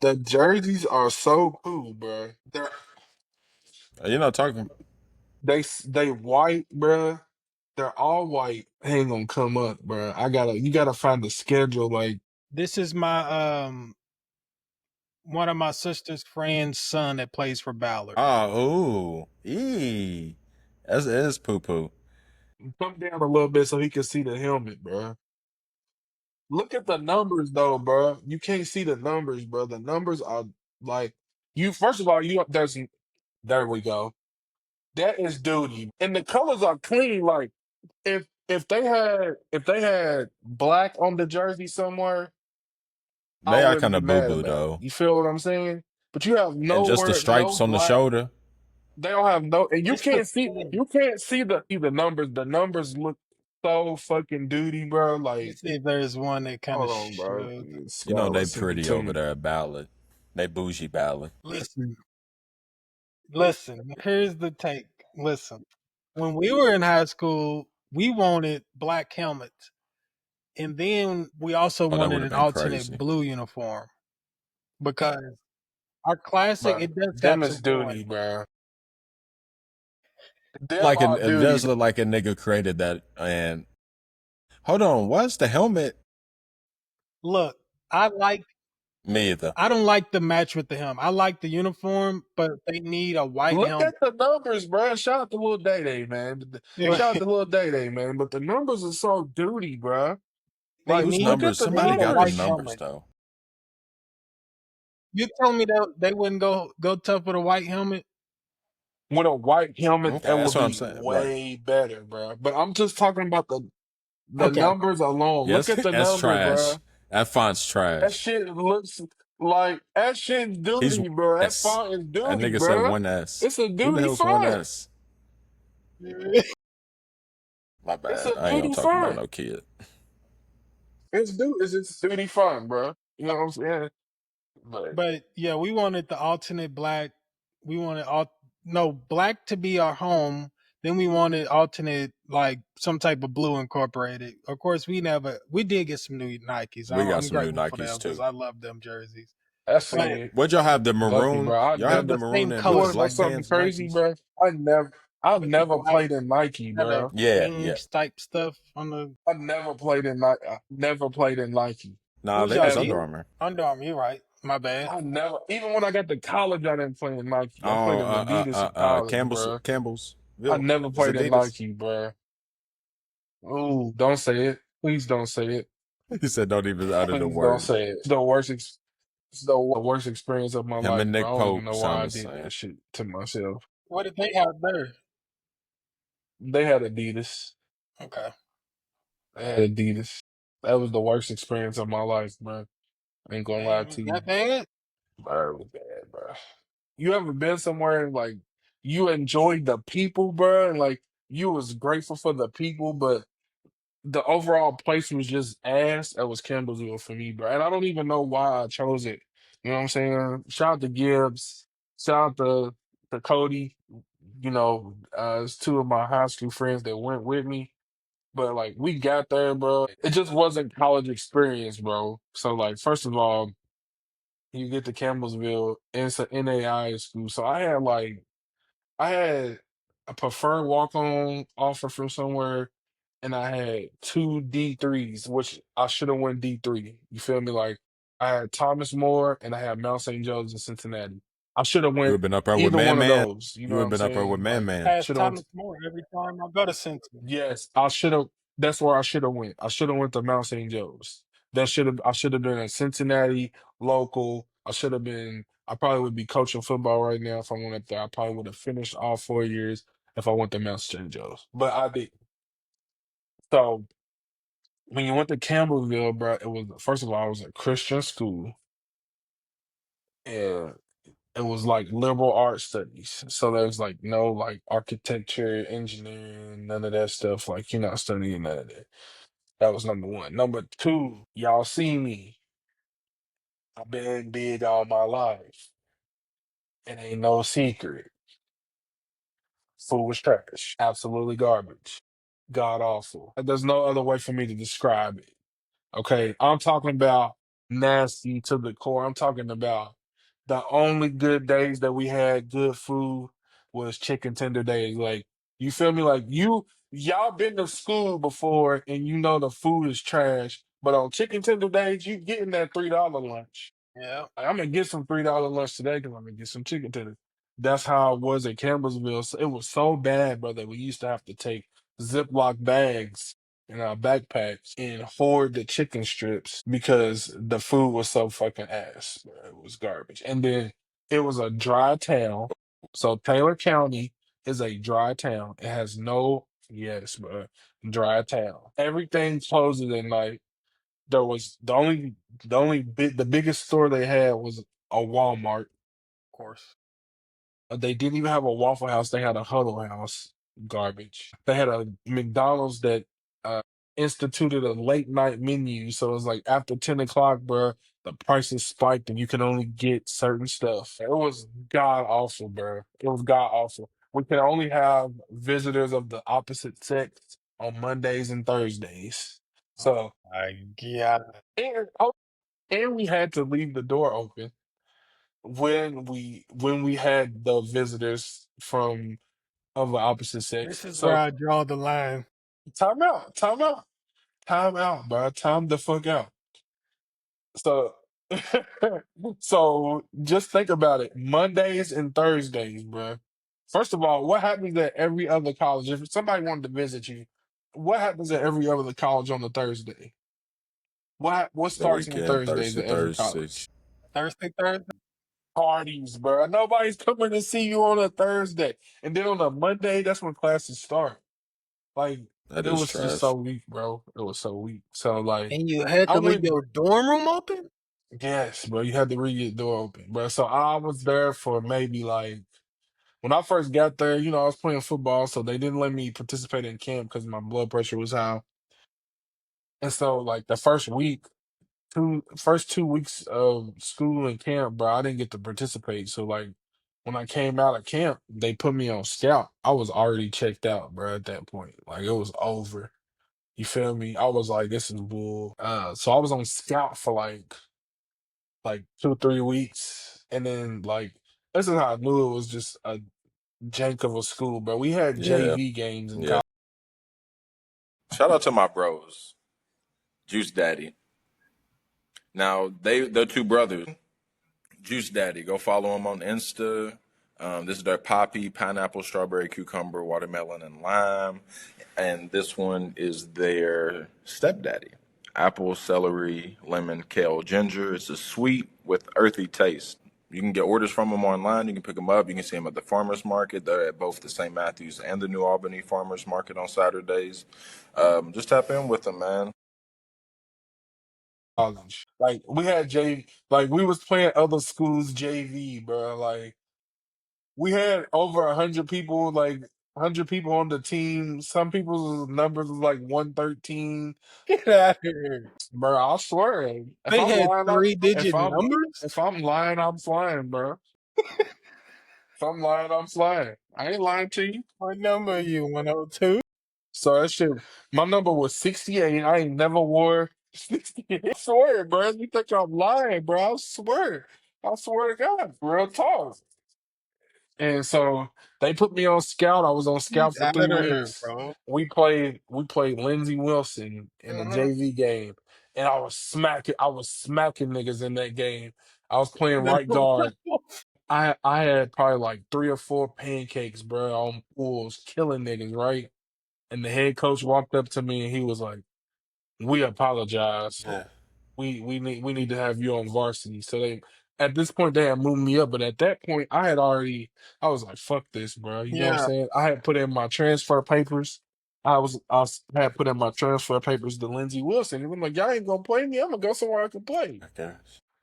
The jerseys are so cool, bro. You know, talking. They white, bro. They're all white. Ain't gonna come up, bro. You gotta find the schedule. Like This is my one of my sister's friend's son that plays for Ballard. Oh, ooh, that's it is poo poo. come down a little bit so he can see the helmet, bro. Look at the numbers though, bro. You can't see the numbers, bro. The numbers are like you. First of all, you there's there we go. That is duty, and the colors are clean. Like if they had black on the jersey somewhere, I They are wouldn't kind be of boo mad boo about it. though, You feel what I'm saying? But you have and just the nowhere, no stripes on the black. shoulder. They don't have no, and you It's the can't see. same. You can't see the numbers. The numbers look so fucking duty, bro. Let me Like, see if there's one that kind of hold on, bro. shows. You know Scroll, they send it pretty to over me. there at Ballard. They bougie Ballard. Listen, listen. Here's the take. Listen, when we were in high school, we wanted black helmets, and then we also Oh, that would wanted have an been alternate crazy. blue uniform because our classic Bro, it does them have some is white. duty, bro. Them Like are it duty. does look like a nigga created that. And hold on, what's the helmet? Look, I like. Me either. I don't like the match with the helmet. I like the uniform, but they need a white Look helmet. at the numbers, bro. Shout out to Lil Day Day, man. they Shout out to Lil Day Day, man. But the numbers are so duty, bro. Like, Whose look need at numbers? the they Somebody need a got the white numbers. numbers helmet. though. You told me that they wouldn't go tough with a white helmet. With a white helmet, Okay, that that's would what I'm be saying. Right. way better, bro. But I'm just talking about the Okay, numbers alone. Look Yes, at the that's numbers, trash. bro. That font's That trash. shit looks like that shit's He's duty, bro. That S. font is That duty, nigga said bro. one S. It's a Who the duty hell's one font. S? My It's bad. a I ain't gonna duty talk about font. no kid. It's duty font, bro. You know what I'm saying? But but yeah, we wanted the alternate black. We wanted all no black to be our home. Then we wanted alternate like some type of blue incorporated. Of course, we did get some new Nikes. We got I'm some new grateful for Nikes them because too. I love them jerseys. that's But it. What'd y'all have? The Lucky, maroon? bro. I Y'all it was have never. the the maroon same and You with the want color to know black something pants crazy, Nikes? bro? I've with the never black played in Nike, kind of bro. Yeah, yeah. wings type stuff on the. I never played in Nike. I never played in Nike Nah, Who's they y'all was ever. Under team? Armour. Under Armour. You're right. My bad. I never. Even when I got to college, I didn't play in Nike. I played Oh, in Adidas in college, Campbell's. bro. I Campbellsville. never It's played in Adidas. Nike, bro. Ooh, don't say it. Please don't say it. He said, "Don't even utter the Please don't word." say it. It's the worst experience of my Him life, and bro. Nick I don't even Pope know why sound I the did same. that shit to myself. What did they have there? They had Adidas. Okay. They had Adidas. That was the worst experience of my life, bro. I ain't gonna lie Damn, to is you. that bad? Bro, it was bad, bro. You ever been somewhere and like you enjoyed the people, bro, and like you was grateful for the people, but the overall place was just ass. That was Campbellsville for me, bro. And I don't even know why I chose it. You know what I'm saying? Shout out to Gibbs. Shout out to Cody. It's two of my high school friends that went with me. But like we got there, bro. It just wasn't college experience, bro. So like, first of all, you get to Campbellsville, and it's an NAI school. So I had a preferred walk on offer from somewhere, and I had two D3s, which I should have went D3. You feel me? Like I had Thomas More and I had Mount St. Joe's in Cincinnati. I should have You would went have been up there with either Man one of Man. those. You You know would what have I'm been up there with saying? Man Like Man. Ask should have went. Thomas More every time I go to Cincinnati. Yes, I should have. That's where I should have went. I should have went to Mount St. Joe's. I should have been in Cincinnati local. I should have been. I probably would be coaching football right now if I went up there. I probably would have finished all 4 years if I went to Mount St. Joe's. But I did. So when you went to Campbellsville, bro, it was first of all, it was a Christian school, and it was like liberal art studies. So there was like no like architecture, engineering, none of that stuff. Like you're not studying none of that. That was number one. Number two, y'all see me. I've been big all my life. It ain't no secret. Food was trash. Absolutely garbage. God awful. There's no other way for me to describe it. Okay. I'm talking about nasty to the core. I'm talking about the only good days that we had good food was chicken tender days. Like, you feel me? Like, y'all been to school before and you know the food is trash, but on chicken tender days, you getting that $3 lunch. Yeah. Like, I'm gonna get some $3 lunch today because I'm gonna get some chicken tenders. That's how it was at Campbellsville. So it was so bad, brother. We used to have to take Ziploc bags in our backpacks and hoard the chicken strips because the food was so fucking ass. Bro. It was garbage. And then it was a dry town. So Taylor County is a dry town. It has no, yes, bro, dry town. Everything closes at night. There was the biggest store they had was a Walmart. Of course. They didn't even have a Waffle House. They had a Huddle House. Garbage. They had a McDonald's that uh, instituted a late night menu. So it was like after 10 o'clock, bro, the prices spiked and you can only get certain stuff. It was god awful, bro. It was god awful. We could only have visitors of the opposite sex on Mondays and Thursdays. Oh So, my god. and, and we had to leave the door open when we had the visitors from of the opposite This sex. is where So I draw the line. time out, bro. Time the fuck out. So so just think about it. Mondays and Thursdays, bro. First of all, what happens at every other college? If somebody wanted to visit you, what happens at every other college on the Thursday? What The starts on weekend, Thursdays Thursday, at every Thursday. college? Thursday. Parties, bro. Nobody's coming to see you on a Thursday. And then on a Monday, that's when classes start. Like, That it is was just so trash. weak, bro. It was so weak. So, like, And you had I to leave went, your dorm room open? yes, bro. You had to read your door open, bro. So I was there for maybe like, when I first got there, I was playing football, so they didn't let me participate in camp because my blood pressure was high. And so, like, the first 2 weeks of school and camp, bro, I didn't get to participate. So like when I came out of camp, they put me on scout. I was already checked out, bro, at that point. Like it was over. You feel me? I was like, this is bull. So I was on scout for like 2, 3 weeks. And then like this is how I knew it was just a jank of a school, bro. We had Yeah, JV games in yeah. college. Shout out to my bros, Juice Daddy. Now they're two brothers. Juice Daddy, go follow them on Insta. This is their poppy, pineapple, strawberry, cucumber, watermelon, and lime. And this one is their stepdaddy. Apple, celery, lemon, kale, ginger. It's a sweet with earthy taste. You can get orders from them online. You can pick them up. You can see them at the farmers market. They're at both the St. Matthews and the New Albany farmers market on Saturdays. Just tap in with them, man. Like we had like we was playing other schools JV, bro. Like we had over 100 people, like 100 people on the team. Some people's numbers was like 113. Get out of here. Bro, I swear. If They I'm had lying, three if digit I'm numbers? if I'm lying, I'm flying, bro. If I'm lying, I'm flying. I ain't lying to you. What number are you? 102? So that shit, my number was 68. I ain't never wore 68. I swear, bro. You think I'm lying, bro? I swear. I swear to God, real talk. And so they put me on scout. I was on scout Get for out three of here, weeks. bro. We played Lindsey Wilson in the Uh-huh. JV game, and I was smacking niggas in that game. I was playing No. right guard. I had probably like 3 or 4 pancakes, bro, on pools, killing niggas, right? And the head coach walked up to me and he was like, "We apologize. Yeah. We need to have you on varsity." So they at this point they had moved me up, but at that point I was like, fuck this, bro. You know what I'm Yeah. saying? I had put in my transfer papers. I had put in my transfer papers to Lindsey Wilson. And I'm like, y'all ain't gonna play me. I'm gonna go somewhere I can play. Okay.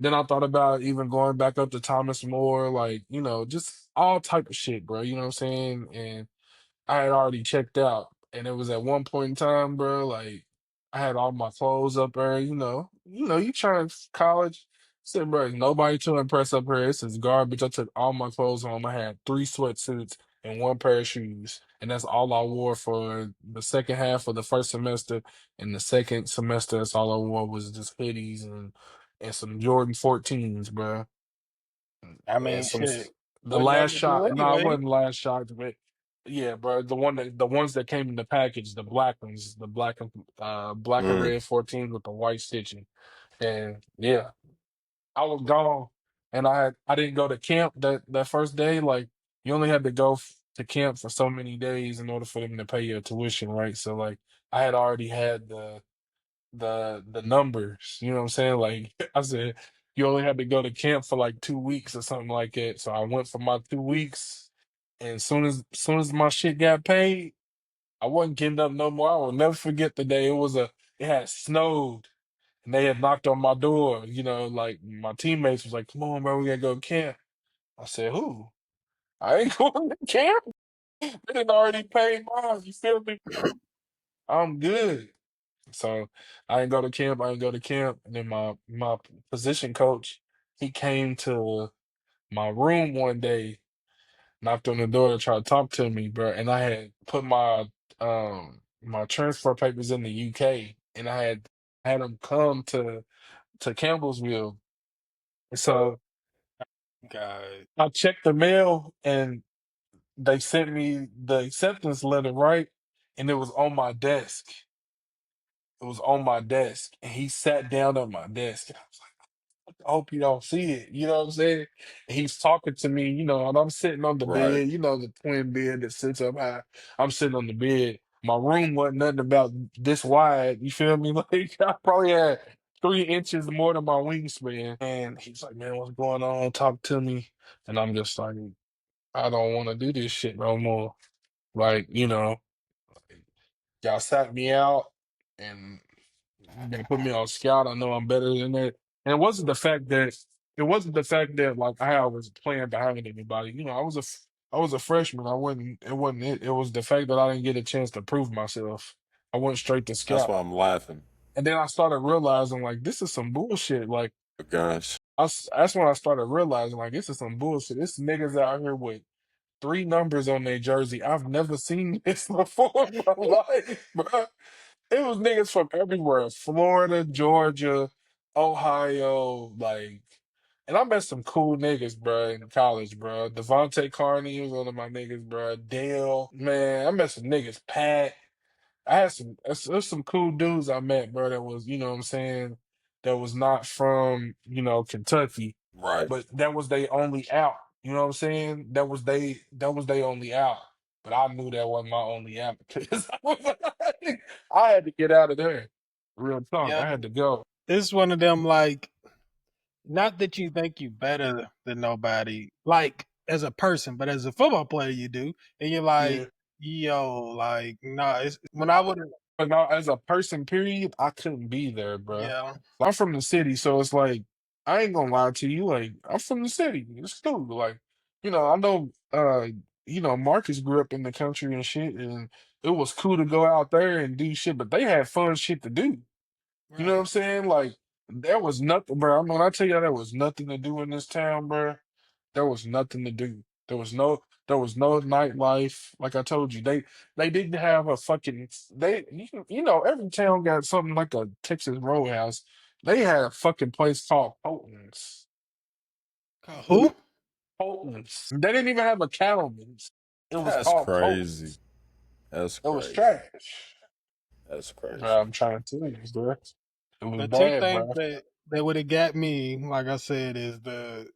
Then I thought about even going back up to Thomas More, like, just all type of shit, bro. You know what I'm saying? And I had already checked out, and it was at one point in time, bro. Like I had all my clothes up there. You trying college. Said, bro, nobody to impress up here. This is garbage. I took all my clothes home. I had 3 sweatsuits and 1 pair of shoes, and that's all I wore for the second half of the first semester. And the second semester, that's all I wore was just hoodies and and some Jordan 14s, bro. I And mean, some shit. the Wasn't last nothing to do shot. No, it anyway. wasn't last shot, but yeah, bro. The ones that came in the package, the black ones, the black and Mm. red 14 with the white stitching. And yeah, I was gone, and I didn't go to camp that first day. Like you only had to go to camp for so many days in order for them to pay your tuition, right? So like I had already had the numbers. You know what I'm saying? Like I said, you only had to go to camp for like 2 weeks or something like that. So I went for my 2 weeks, and soon as my shit got paid, I wasn't getting up no more. I will never forget the day. It had snowed, and they had knocked on my door. You know, like my teammates was like, "Come on, bro, we gotta go to camp." I said, "Who? I ain't going to camp. They didn't already pay mine. You feel me? I'm good." So I didn't go to camp. I didn't go to camp. And then my position coach, he came to my room one day, knocked on the door to try to talk to me, bro. And I had put my transfer papers in the UK, and I had him come to Campbellsville. So God. I checked the mail, and they sent me the acceptance letter, right? And it was on my desk. It was on my desk, and he sat down at my desk. I hope you don't see it. You know what I'm saying? And he's talking to me, and I'm sitting on the Right. bed, the twin bed that sits up high. I'm sitting on the bed. My room wasn't nothing about this wide. You feel me? Like I probably had 3 inches more than my wingspan. And he's like, "Man, what's going on? Talk to me." And I'm just like, "I don't want to do this shit no more." Like, y'all sat me out, and they put me on scout. I know I'm better than that. And it wasn't the fact that like I was playing behind anybody. I was a freshman. I wasn't it wasn't it. It was the fact that I didn't get a chance to prove myself. I went straight to That's scout. why I'm laughing. And then I started realizing like this is some bullshit. Like Gosh. that's when I started realizing like this is some bullshit. This niggas out here with three numbers on their jersey. I've never seen this before in my life, bro. It was niggas from everywhere, Florida, Georgia, Ohio, like, and I met some cool niggas, bro, in college, bro. Devontae Carney was one of my niggas, bro. Dale, man, I met some niggas. Pat, I had there's some cool dudes I met, bro. That was, you know what I'm saying, that was not from, Kentucky, Right. but that was they only out. You know what I'm saying? That was they only out. But I knew that wasn't my only out because I had to get out of there. Real talk. Yeah. I had to go. It's one of them like not that you think you better than nobody, like as a person, but as a football player you do. And you're like, Yeah. yo, like, nah, it's when I would have But now, as a person, period, I couldn't be there, bro. yeah. I'm from the city, so it's like I ain't gonna lie to you. Like I'm from the city. It's cool. Like I know. Marcus grew up in the country and shit, and it was cool to go out there and do shit. But they had fun shit to do. You know what I'm Right. saying? Like there was nothing, bro. I mean, when I tell you there was nothing to do in this town, bro. There was nothing to do. There was no nightlife. Like I told you, they didn't have a fucking every town got something like a Texas Roadhouse. They had a fucking place called Colton's. Call who? Colton's. They didn't even have a Cattleman's. It was That's called crazy. Colton's. That's It was crazy. trash. That's Bro, crazy. I'm trying to tell you, bro. It was The two bad, things bro. that would have got me, like I said, is the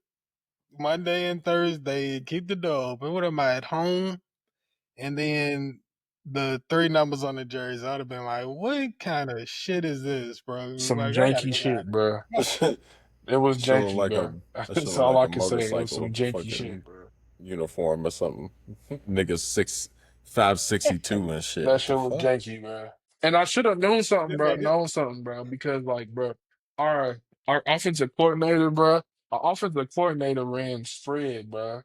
Monday and Thursday, keep the door open. What am I at home? And then the three numbers on the jersey, I'd have been like, what kind of shit is this, bro? Some Like, I gotta janky get out shit, bro. that of It was shit look janky, like a bro. that shit That's look all like I a can say. It was some motorcycle janky fucking shit, bro. uniform or something. Niggas 562 and shit. That What the shit was fuck? janky, bro. And I should have known something, bro. it. Known something, bro. Because like, bro, our our offensive coordinator, bro. Our offensive coordinator ran spread, bro.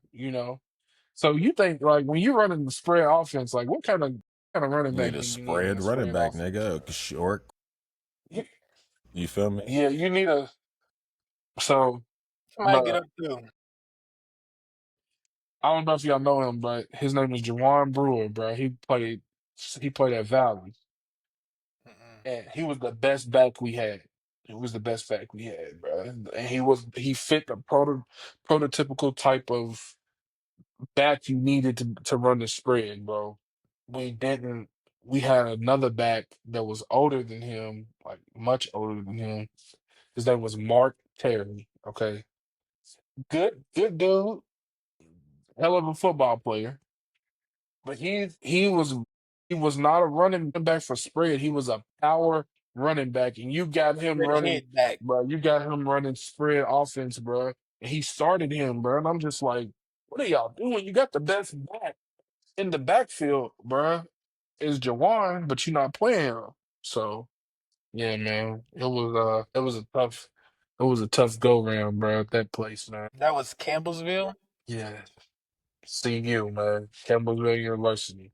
So you think like when you're running the spread offense, like what kind of running You need back a do you need in spread a running spread back, offense, nigga. bro? Short. You- You feel me? Yeah, you need a. So Somebody get the up too. I don't know if y'all know him, but his name is Jawan Brewer, bro. He played at Valley, Mm-mm. and he was the best back we had. It was the best back we had, bro. And he fit the prototypical type of back you needed to run the spread, bro. We didn't. We had another back that was older than him, like much older than him. His name was Mark Terry. Okay, good dude, hell of a football player. But he was not a running back for spread. He was a power running back, and you got him Spread running, ahead back. bro. You got him running spread offense, bro. And he started him, bro. And I'm just like, what are y'all doing? You got the best back in the backfield, bro. Is Jawan, but you're not playing him. So yeah, man, it was a tough go round, bro. At that place, man. That was Campbellsville. Yeah, CU, man, Campbellsville University.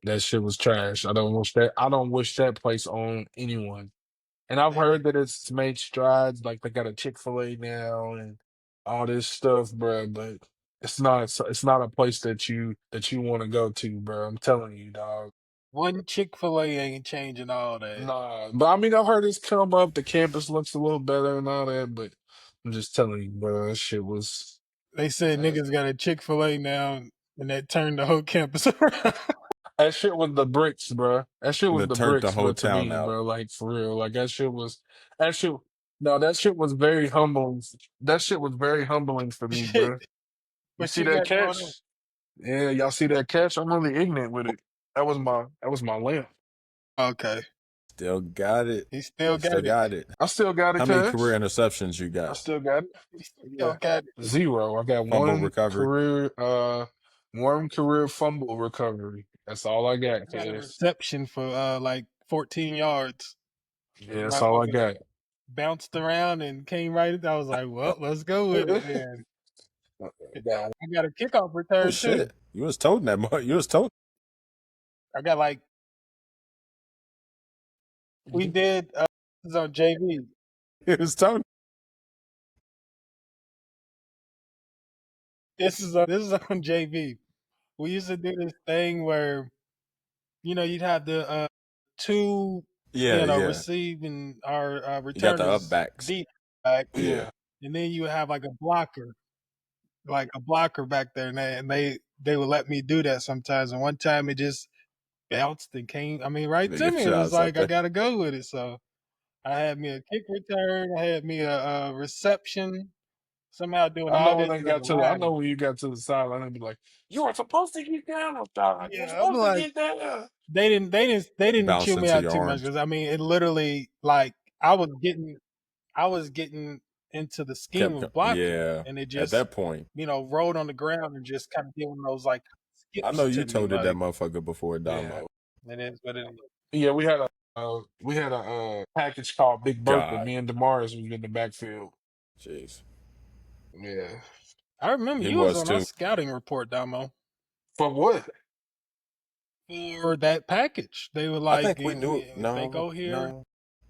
That shit was trash. I don't wish that place on anyone. And I've Man, heard that it's made strides, like they got a Chick-fil-A now and all this stuff, bro. But it's not a place that you want to go to, bro. I'm telling you, dog. one Chick-fil-A ain't changing all that. Nah, but I mean, I've heard it's come up. The campus looks a little better and all that, but I'm just telling you, bro. That shit was. They said niggas got a Chick-fil-A now, and that turned the whole campus around. That shit was the bricks, bro. That shit was That the turned the bricks, whole but to town me, out. bro, like for real, like that shit. No, that shit was very humbling. That shit was very humbling for me, Shit, bro. You what see you that got going on? catch? Yeah, y'all see that catch? I'm really ignorant with it. That was my lamp. Okay, Still got it. he still got Still it. got it. I still got it, How many career cuz. interceptions you I got? still got it. He still Yeah, got it. zero. I got Fumble recovery. one career fumble recovery. That's all I got, I got a cuz. reception for like 14 yards. Yeah, that's all I Motherfucker got. bounced around and came right. I was like, well, let's go with it then. Got I got a kickoff Oh return too. shit! You was toting that. You was toting. I got like we one. did. This is on JV. You was toting. This is on JV. We used to do this thing where you'd have the two Yeah, yeah. receiving our You got the up returners backs. deep back, Yeah. Yeah. and then you would have like a blocker back there, and they would let me do that sometimes. And one time it just bounced and came. I mean, right They to get me. It was shots up like I there. gotta go with it. So I had me a kick return. I had me a reception. Somehow doing I all know when this they as got a to the, I know lineman. when you got to the sideline, they'd be like, "You were supposed to get down with that. You're Yeah, I'm supposed to like get down." they didn't Bounce chew me into out your too much arms. because I mean it literally like I was getting into the scheme of blocking, Yeah. and it At just that point, rolled on the ground and just kind of giving those like I know skips you to me. toted that Like motherfucker before Yeah, Damo. it is what it is. yeah. We had a package called Big Bertha. God, Me and Damaris was in the backfield. jeez, Yeah. I remember he you was was on our too. scouting report, Damo, For what? for that package. They were I like, think we knew. if they No, go here, no.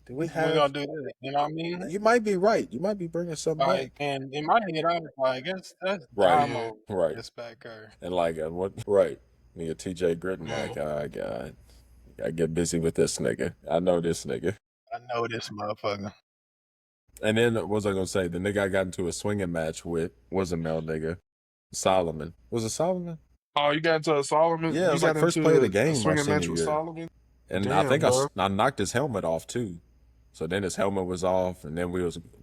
Did we we're have? gonna do this. You know what I mean? You might be right. You might be bringing something Like, back. and in my head, I was like, that's Right, Yeah. Damo, right. this back there. And like what? Right. Nigga, TJ Gritton. Yeah. Like, oh God, I get busy with this nigga. I know this nigga. I know this motherfucker. And then what was I gonna say? The nigga I got into a swinging match with was a male nigga. Solomon. Was it Solomon? Oh, you got into a Solomon? Yeah, it You was got like first play of the into a game my swinging senior match with year. Solomon? And I think Damn, bro. I knocked his helmet off too. So then his helmet was off, and then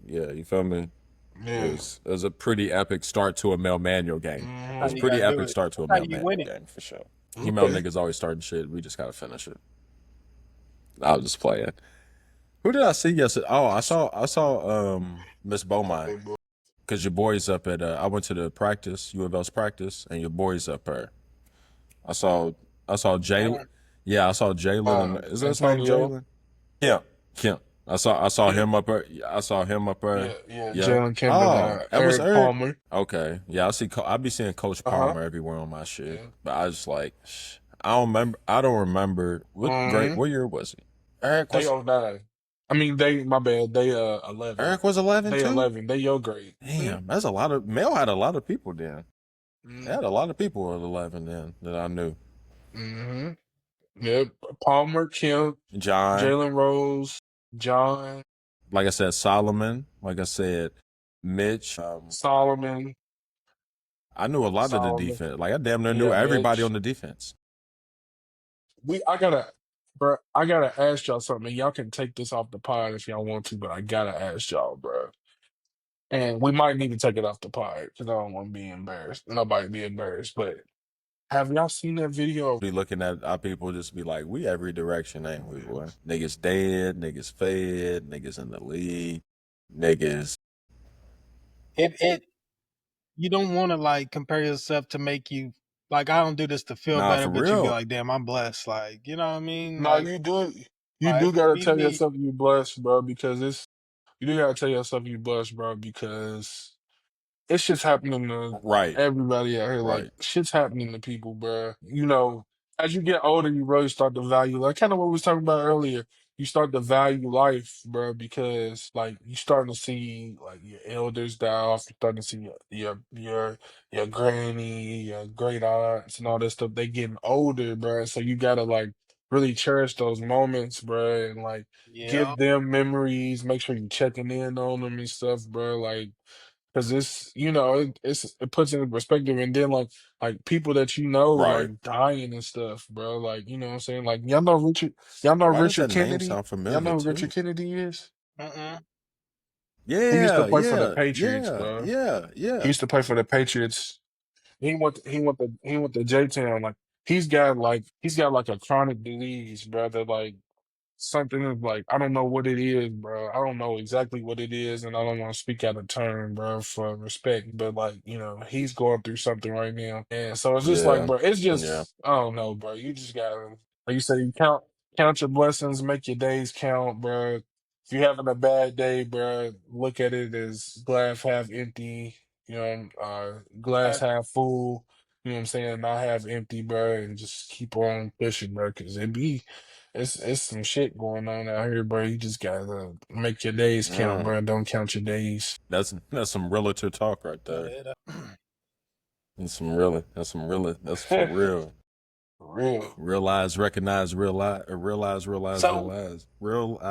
yeah, you feel me? Yeah. It was a pretty epic start to a male manual game. That's It how was a Hmm. you pretty gotta do epic it. start to a That's how male you manual win it. game for sure. Female Okay. niggas always starting shit. We just gotta finish it. I was just playing. Who did I see yesterday? Oh, I saw Miss Beaumont. Cause your boy's up at I went to the practice, U of L's practice, and your boy's up there. I saw Jalen. Jalen. Yeah, I saw Jalen and is that his name Antonio. Jalen? Yeah. Kemp. I saw Yeah. him up there. I saw him up Yeah. there. Yeah. Yep. Jalen Kemp and Oh, that was Eric Eric. Palmer. Okay. Yeah, I be seeing Coach Uh-huh. Palmer everywhere on my shit. Yeah. But I just like I don't remember Hmm. what year was he? Eric They was 09. I mean, my bad. They 11. Eric was 11 They too? 11. They your grade. Damn, that's a lot of Mel had a lot of people then. They Mm-hmm. had a lot of people at 11 then that I knew. Mm-hmm. Yep. Palmer, Kemp, John. Jalen Rose, John. like I said, Solomon, like I said, Mitch. Solomon, I knew a lot of the Solomon, defense. Like I damn near knew yeah, everybody Mitch. on the defense. I gotta, bro. I gotta ask y'all something. Y'all can take this off the pod if y'all want to, but I gotta ask y'all, bro. And we might need to take it off the pod because I don't want to be embarrassed. Nobody be embarrassed. But have y'all seen that video of Be looking at our people, just be like, we every direction, ain't we, boy? Niggas dead, niggas fed, niggas in the league, niggas. It you don't want to like compare yourself to make you like I don't do this to feel Nah, better, for but you be real. like, damn, I'm blessed. Like, you know what I mean? No, Like, you do like gotta we tell need yourself you blessed, bro, because you do gotta tell yourself you blessed, bro, because it's just happening to Right, everybody out here. Like right. shit's happening to people, bro. As you get older, you really start to value, like kind of what we was talking about earlier. You start to value life, bro, because like you starting to see like your elders die off. You starting to see your granny, your great aunts, and all this stuff. They getting older, bro. So you gotta like really cherish those moments, bro, and like yeah, give them memories. Make sure you checking in on them and stuff, bro. Like because it puts it in perspective, and then like people that Right. like dying and stuff, bro. Like what I'm saying, like y'all know Why does Richard that name Kennedy. sound Y'all familiar know who Richard too? Kennedy is. mm-mm. He used to Yeah, play for the yeah, Patriots, yeah, bro. yeah, He yeah. used to play for the Patriots. He went to J Town. Like he's got like a chronic disease, brother. Like something is like I don't know what it is, bro. I don't know exactly what it is, and I don't want to speak out of turn, bro, for respect. But like he's going through something right now, and so it's just like, Yeah, bro, it's yeah. just I don't know, bro. You just gotta, like you say, you count your blessings, make your days count, bro. If you're having a bad day, bro, look at it as glass half empty, glass Like, half full. You know what I'm saying? Not half empty, bro, and just keep on pushing, bro, because it's some shit going on out here, bro. You just gotta make your days count, Mm. bro. Don't count your days. That's some realtor talk right there. yeah, That's for For real. real. Realize, recognize, so realize. Realize.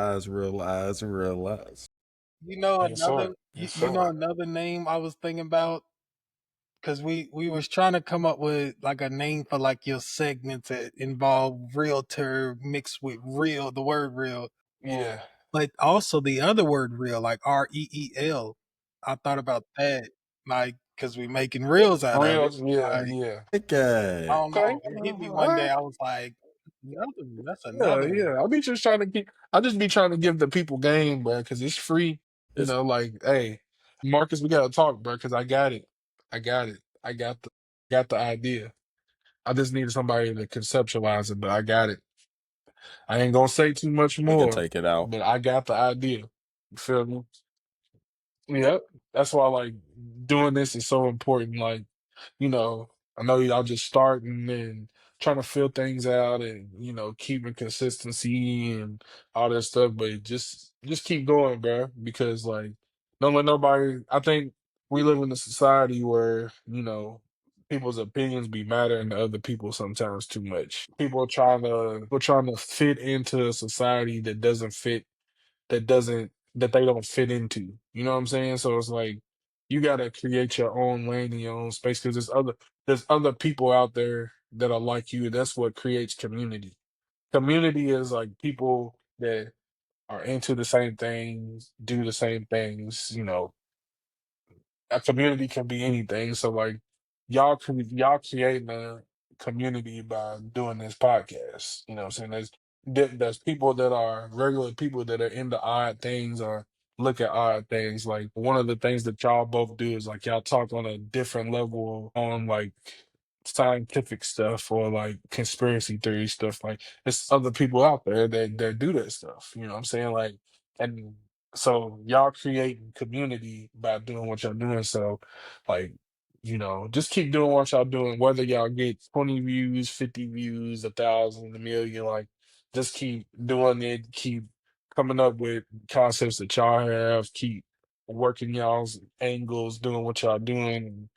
Yes, sir. Yes, you know sir. another name I was thinking about because we was trying to come up with like a name for like your segments that involve realtor mixed with real, the word real, Yeah. but also the other word real, like REEL. I thought about that, like because we making reels out of Real. it. Yeah. Like Yeah. I Okay. don't Okay. know, it hit me All one day. right. I was like, that's Yeah. another one. Yeah. I just be trying to give the people game, bro, because it's free. It's Like, hey, Marcus, we gotta talk, bro, because I got it. I got it. I got the idea. I just needed somebody to conceptualize it, but I got it. I ain't gonna say too much we can more, take it out. but I got the idea. You feel me? Yep. That's why like doing this is so important. Like, I know y'all just starting and trying to fill things out and keeping consistency and all that stuff, but just keep going, bro. Because like don't let nobody I think we live in a society where, people's opinions be mattering to other people sometimes too much. People trying to fit into a society that they don't fit into. You know what I'm saying? So it's like you gotta create your own lane and your own space because there's other people out there that are like you. That's what creates community. Community is like people that are into the same things, do the same things. A community can be anything. So like y'all creating a community by doing this podcast. You know what I'm saying? There's people that are regular people that are into odd things or look at odd things. Like one of the things that y'all both do is like y'all talk on a different level on like scientific stuff or like conspiracy theory stuff. Like there's other people out there that do that stuff. You know what I'm saying? Like and so y'all creating community by doing what y'all doing. So like, just keep doing what y'all doing, whether y'all get 20 views, 50 views, 1,000, a million, like just keep doing it, keep coming up with concepts that y'all have, keep working y'all's angles, doing what y'all doing.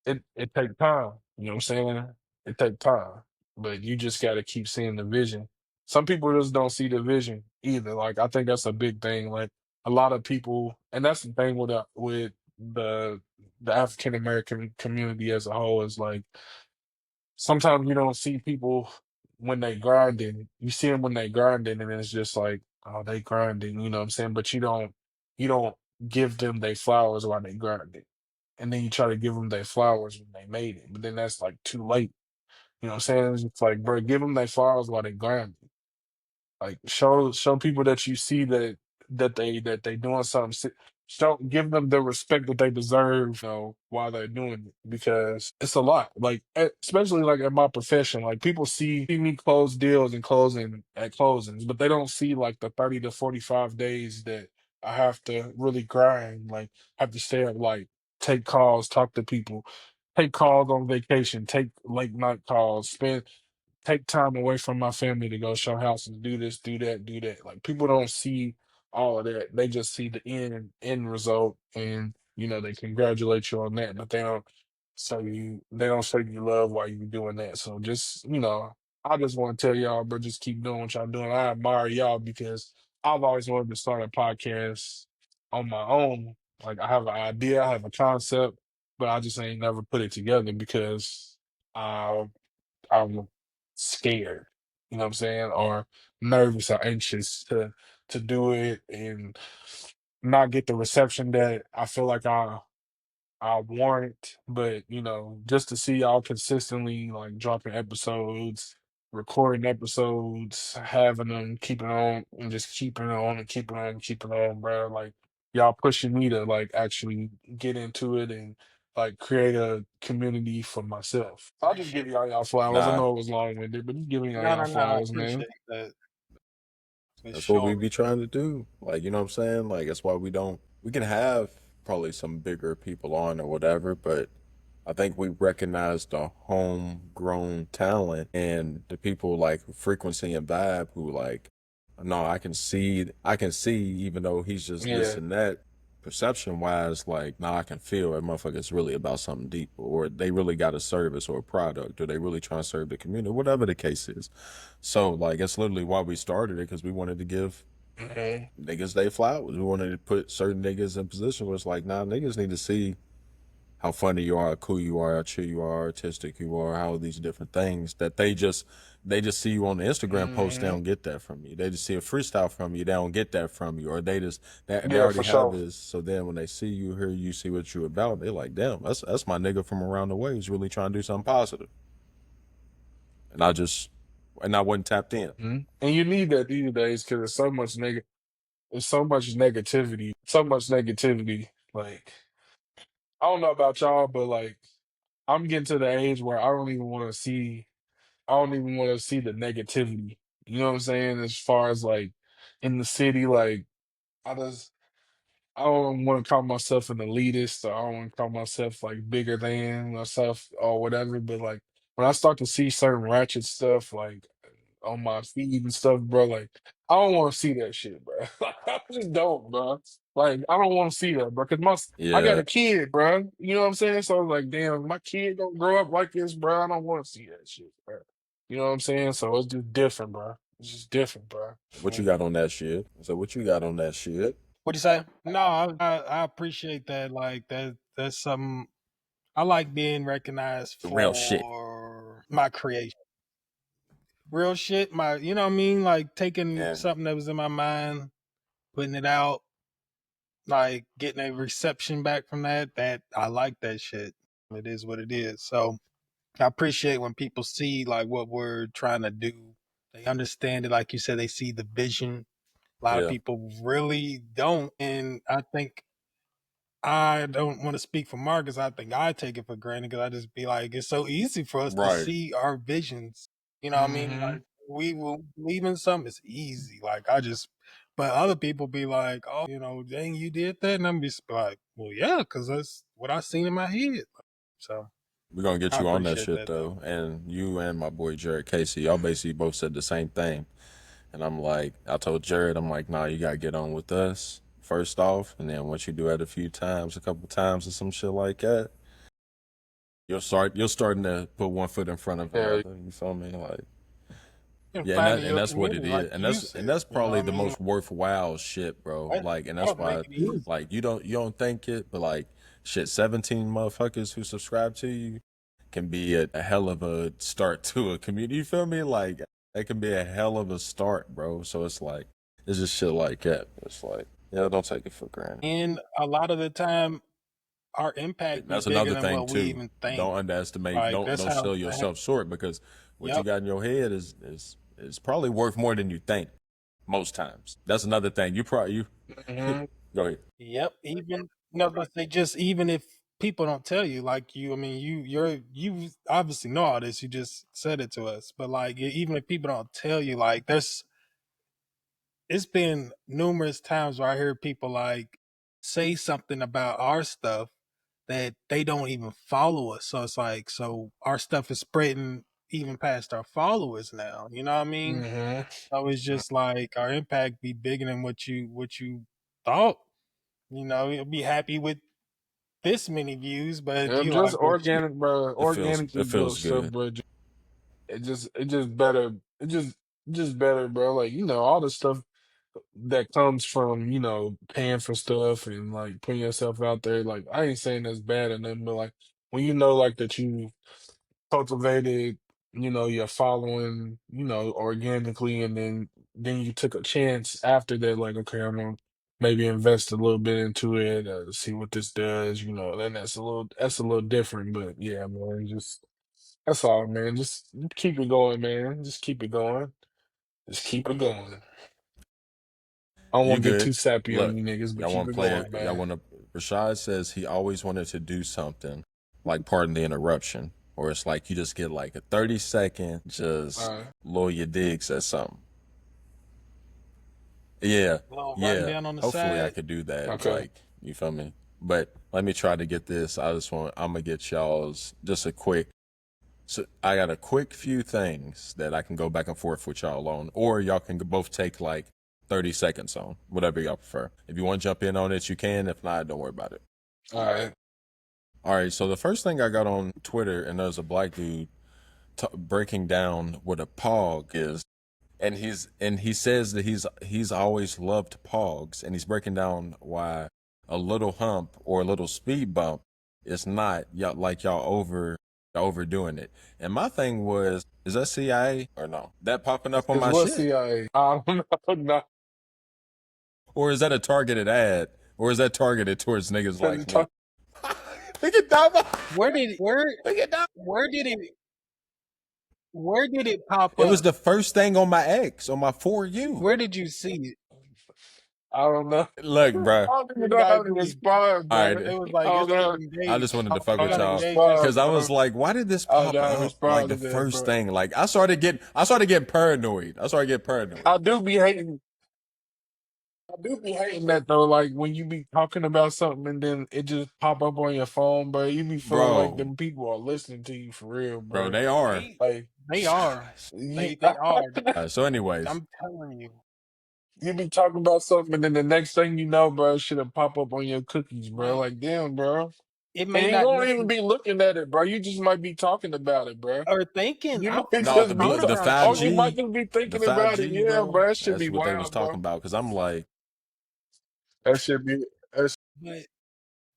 It takes time, you know what I'm saying? It takes time. But you just gotta keep seeing the vision. Some people just don't see the vision either. Like I think that's a big thing. Like a lot of people, and that's the thing with the the African American community as a whole is like sometimes you don't see people when they grinding. You see them when they grinding, and it's just like, oh, they grinding. You know what I'm saying? But you don't give them their flowers while they grinding, and then you try to give them their flowers when they made it, but then that's like too late. You know what I'm saying? It's like, bro, give them their flowers while they grinding. Like show people that you see that they doing something. Show give them the respect that they deserve, while they're doing it because it's a lot. Like especially like in my profession, like people see me close deals and closing at closings, but they don't see like the 30 to 45 days that I have to really grind. Like have to stay up, like take calls, talk to people, take calls on vacation, take late night calls, spend take time away from my family to go show houses, do this, do that, do that. Like people don't see all of that. They just see the end result and they congratulate you on that, but they don't show you love while you're doing that. So just, I just want to tell y'all, bro, just keep doing what y'all doing. I admire y'all because I've always wanted to start a podcast on my own. Like I have an idea, I have a concept, but I just ain't never put it together because I'm scared, you know what I'm saying, or nervous or anxious to do it and not get the reception that I feel like I warrant. But just to see y'all consistently like dropping episodes, recording episodes, having them, keeping on, and just keeping on and keeping on and keeping on, bro. Like y'all pushing me to like actually get into it and like create a community for myself. I'll just give y'all flowers. I Nah, know it was long winded, but just giving No, y'all no, no. I flowers, man. appreciate that for that's what we sure. be trying to do. Like, you know what I'm saying? Like, that's why we can have probably some bigger people on or whatever, but I think we recognize the homegrown talent and the people like Frequency and Vibe who like, no, I can see, even though he's just this Yeah. and that, perception wise, like, nah, I can feel that motherfucker's really about something deep, or they really got a service or a product, or they really trying to serve the community, whatever the case is. So, like, that's literally why we started it, because we wanted to give Mhm. niggas they flowers. We wanted to put certain niggas in position where it's like, nah, niggas need to see how funny you are, how cool you are, how chill you are, artistic you are, how these different things that they just see you on the Instagram post, they Mhm. don't get that from you. They just see a freestyle from you, they don't get that from you, or they Yeah, already for have sure. this. So then when they see you, hear you, see what you about, they're like, damn, that's my nigga from around the way who's really trying to do something positive. And I wasn't tapped in. Mhm. And you need that these days because there's so much negativity, so much negativity. Like I don't know about y'all, but like I'm getting to the age where I don't even want to see the negativity. You know what I'm saying? As far as like in the city, like I just I don't want to call myself an elitist, or I don't want to call myself like bigger than myself or whatever. But like when I start to see certain ratchet stuff, like on my feed and stuff, bro. Like, I don't want to see that shit, bro. Like, I just don't, bro. Like, I don't want to see that, bro. Cause I got Yeah, a kid, bro. You know what I'm saying? So I was like, damn, my kid don't grow up like this, bro. I don't want to see that shit, bro. You know what I'm saying? So it's just different, bro. It's just different, bro. what you got on that shit? So what you got on that shit? What you say? No, I appreciate that. Like that's something I like being recognized The real shit. for my creation. Real shit, you know what I mean? Like taking And something that was in my mind, putting it out, like getting a reception back from that I like that shit. It is what it is. So I appreciate when people see like what we're trying to do. They understand it, like you said, they see the vision. A lot of yeah, people really don't. And I think I don't want to speak for Marcus. I think I take it for granted because I just be like, it's so easy for us to right. see our visions. You know what I mean? Mm-hmm. Like we will believe in something. It's easy. Like but other people be like, oh, dang, you did that, and I'm just like, well, yeah, because that's what I seen in my head. So We're gonna get I you on that appreciate shit that though. though. And you and my boy Jared Casey, y'all basically both said the same thing. And I'm like, I told Jared, I'm like, nah, you gotta get on with us first off, and then once you do it a couple times or some shit like that, you're starting to put one foot in front of Yeah. another. You feel me? Like, And Yeah, finding and your that's what community, it like is, you said. and that's You know probably what I the mean? most worthwhile shit, bro. Like, and that's That'll make why, it easy. like, you don't think it, but like, shit, 17 motherfuckers who subscribe to you can be a hell of a start to a community. You feel me? Like, that can be a hell of a start, bro. So it's like, it's just shit like that. It's like, yeah, don't take it for granted. And a lot of the time, our impact be That's bigger another than thing what we too. even think. Don't underestimate. Like that's Don't how. sell yourself short, because what you Yep. got in your head is probably worth more than you think. Most times, that's another thing. You probably you hmm go ahead. Yep. Even no, but they just even if people don't tell you, like you, I mean, you obviously know all this. You just said it to us, but like even if people don't tell you, like it's been numerous times where I hear people like say something about our stuff that they don't even follow us. So it's like, so our stuff is spreading even past our followers now. You know what I mean? hmm So it's just like our impact be bigger than what you thought. You know, you'll be happy with this many views, but Yep, you just like, well, shit. organic, bro. Organically It built feels stuff, good. bro. It just better. Just better, bro. Like all the stuff that comes from paying for stuff and like putting yourself out there. Like I ain't saying that's bad or nothing, but like when you know like that you cultivated, your following, organically, and then you took a chance after that, like, okay, I'm gonna maybe invest a little bit into it, see what this does, then that's a little different. But yeah, man, just that's all, man. Just keep it going, man. Just keep it going. Just keep it going. I don't You want to get good? too sappy on Look, you niggas, but y'all keep want to it play going, it? Y'all man. want to? Rashad says he always wanted to do something, like, pardon the interruption, or it's like you just get like a 30-second just All right. lower your digs at something. Yeah, A little yeah. rundown on the Hopefully I side. could do that. Okay. Like, you feel me? But let me try to get this. I'm gonna get y'all's just a quick. So I got a quick few things that I can go back and forth with y'all on, or y'all can both take like 30 seconds on, whatever y'all prefer. If you want to jump in on it, you can. If not, don't worry about it. All right. All right. So the first thing I got on Twitter, and there's a black dude breaking down what a pog is, and he says that he's always loved pogs, and he's breaking down why a little hump or a little speed bump is not y'all overdoing it. And my thing was, is that CIA or no? That popping up on It's my what shit, CIA? I don't know. No. or is that a targeted ad, or is that targeted towards niggas Let me like me? talk. Look at that! Where did where Look at that! where did it where did it pop It was up? the first thing on my X on my For You. Where did you see it? I don't know. Look, I bro. don't even You know gotta how to be. respond, All bro. right. It was I like don't it's know. getting I engaged. just wanted to fuck I You with don't know gotta how to y'all engage that respond, because I shit. was bro. like, why did this I don't pop know how to up? Like respond the to that, first bro. thing, like I started getting paranoid. I started getting paranoid, I do be hating. I do be hating that though. Like when you be talking about something and then it just pop up on your phone, bro. You be feeling like bro. them people are listening to you for real, Bro, bro. they are. They Like they are. you, They are. So, anyways, I'm telling you. you be talking about something and then the next thing you know, bro, shit'll pop up on your cookies, bro. Like Like damn, bro. it And may you not won't even necessarily be looking at it, bro. You just might be talking about it, bro. or thinking. You I might no, just be thought the about oh, you, you might 5G, just be the thinking about it. 5G, Yeah, bro. bro. That should That's be what they was wild, talking bro. about. Because I'm like, That should be that's but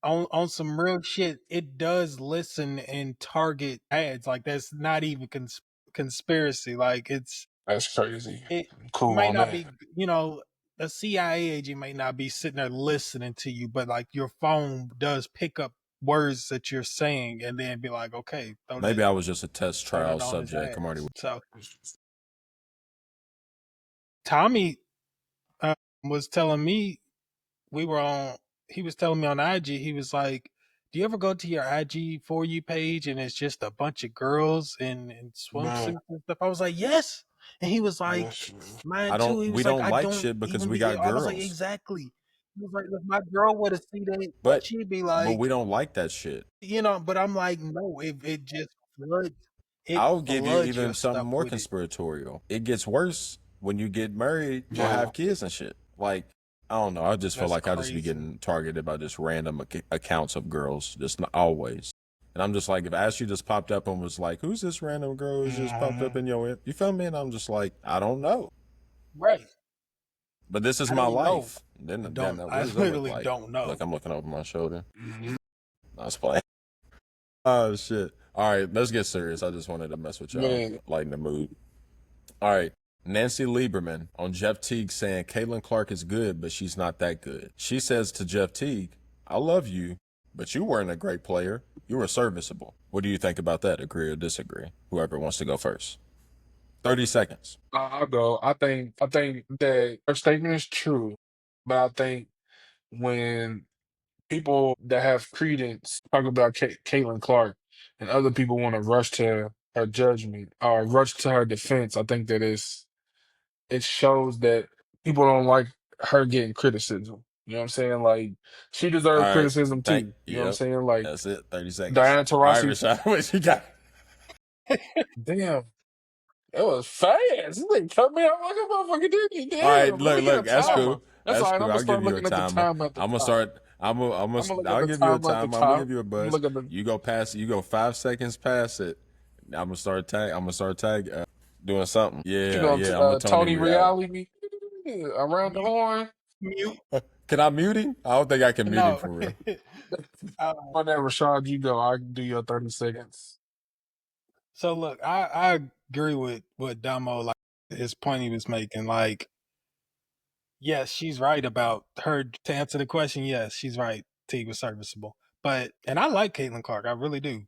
on some real shit, it does listen and target ads. Like that's not even conspiracy. Like that's crazy. it Cool might on not that. be. You know, a CIA agent may not be sitting there listening to you, but like your phone does pick up words that you're saying and then be like, okay, maybe I was just a test throw trial that on his subject. I'm already. ass. So Tommy was telling me we were on he was telling me on IG, he was like, do you ever go to your IG for you page and it's just a bunch of girls in Man, swimsuits and stuff? I was like, yes. And he was like, that's mine I too. don't. He We was like, don't I like don't shit because even we be got I was like, girls, exactly. He was like, if my girl would have seen it, but she'd be we like, don't like that shit. but I'm like, no, it just it I'll give you floods even your something stuff more with it. conspiratorial. It gets worse when you get married or yeah. have kids and shit. Like, I don't know. I just feel That's like I just be crazy. getting targeted by just random accounts of girls. Just not always. And I'm just like, if Ashley just popped up and was like, "Who's this random girl who's just popped up in your?" You feel me? And I'm just like, I don't know, Right. but this is I my don't know. life. Then, I damn, don't. what I does it look literally like? don't know. Look, I'm looking over my shoulder. Mhm. I was playing. Oh shit! All right, let's get serious. I just wanted to mess with y'all, Man, lighten the mood. All right. Nancy Lieberman on Jeff Teague saying Caitlin Clark is good, but she's not that good. She says to Jeff Teague, I love you, but you weren't a great player. You were serviceable. What do you think about that? Agree or disagree? Whoever wants to go first. 30 seconds. I'll go. I think that her statement is true, but I think when people that have credence talk about Caitlin Clark and other people want to rush to her judgment or rush to her defense, I think that it shows that people don't like her getting criticism. You know what I'm saying? Like she All deserved right. criticism too. You know what I'm Yep. saying? Like That's it. 30 seconds. Diana All right, Taurasi. Rashad, what you got? Damn, it was fast. This thing cut me off like a motherfucker did me. All Damn, right, let me get a look, that's timer. cool. That's all That's right. I'm cool. gonna I'll start give you a looking at the timer. time at the I'm gonna top. start. I'm gonna look at I'll the give you a time at the time. I'm gonna top. give you a I'm gonna buzz. look at the. You go past. You go 5 seconds past it. I'm gonna start tag doing something. You Yeah, gonna yeah. I'm a Tony Tony reality. reality me around the Mute. horn? Mute. Can I mute him? I don't think I can mute him No. for real. uh, Whenever Rashad, you go. I can do your 30 seconds. so look, I agree with what Damo, like, his point he was making. Like, yes, she's right about her. To answer the question, yes, she's right. Teague was serviceable, and I like Caitlin Clark, I really do.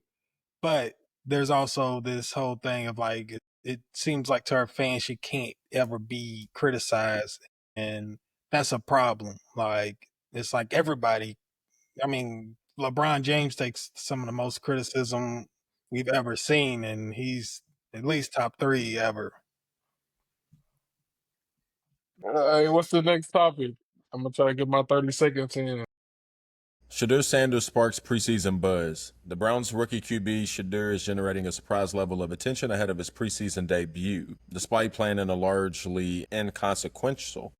But there's also this whole thing of like it seems like to her fans she can't ever be criticized, and that's a problem. Like it's like everybody. I mean, LeBron James takes some of the most criticism we've ever seen, and he's at least top three ever. Hey, what's the next topic? I'm gonna try to get my 30 seconds in. Shadur Sanders sparks preseason buzz. The Browns rookie QB Shadur is generating a surprise level of attention ahead of his preseason debut, despite playing in a largely inconsequential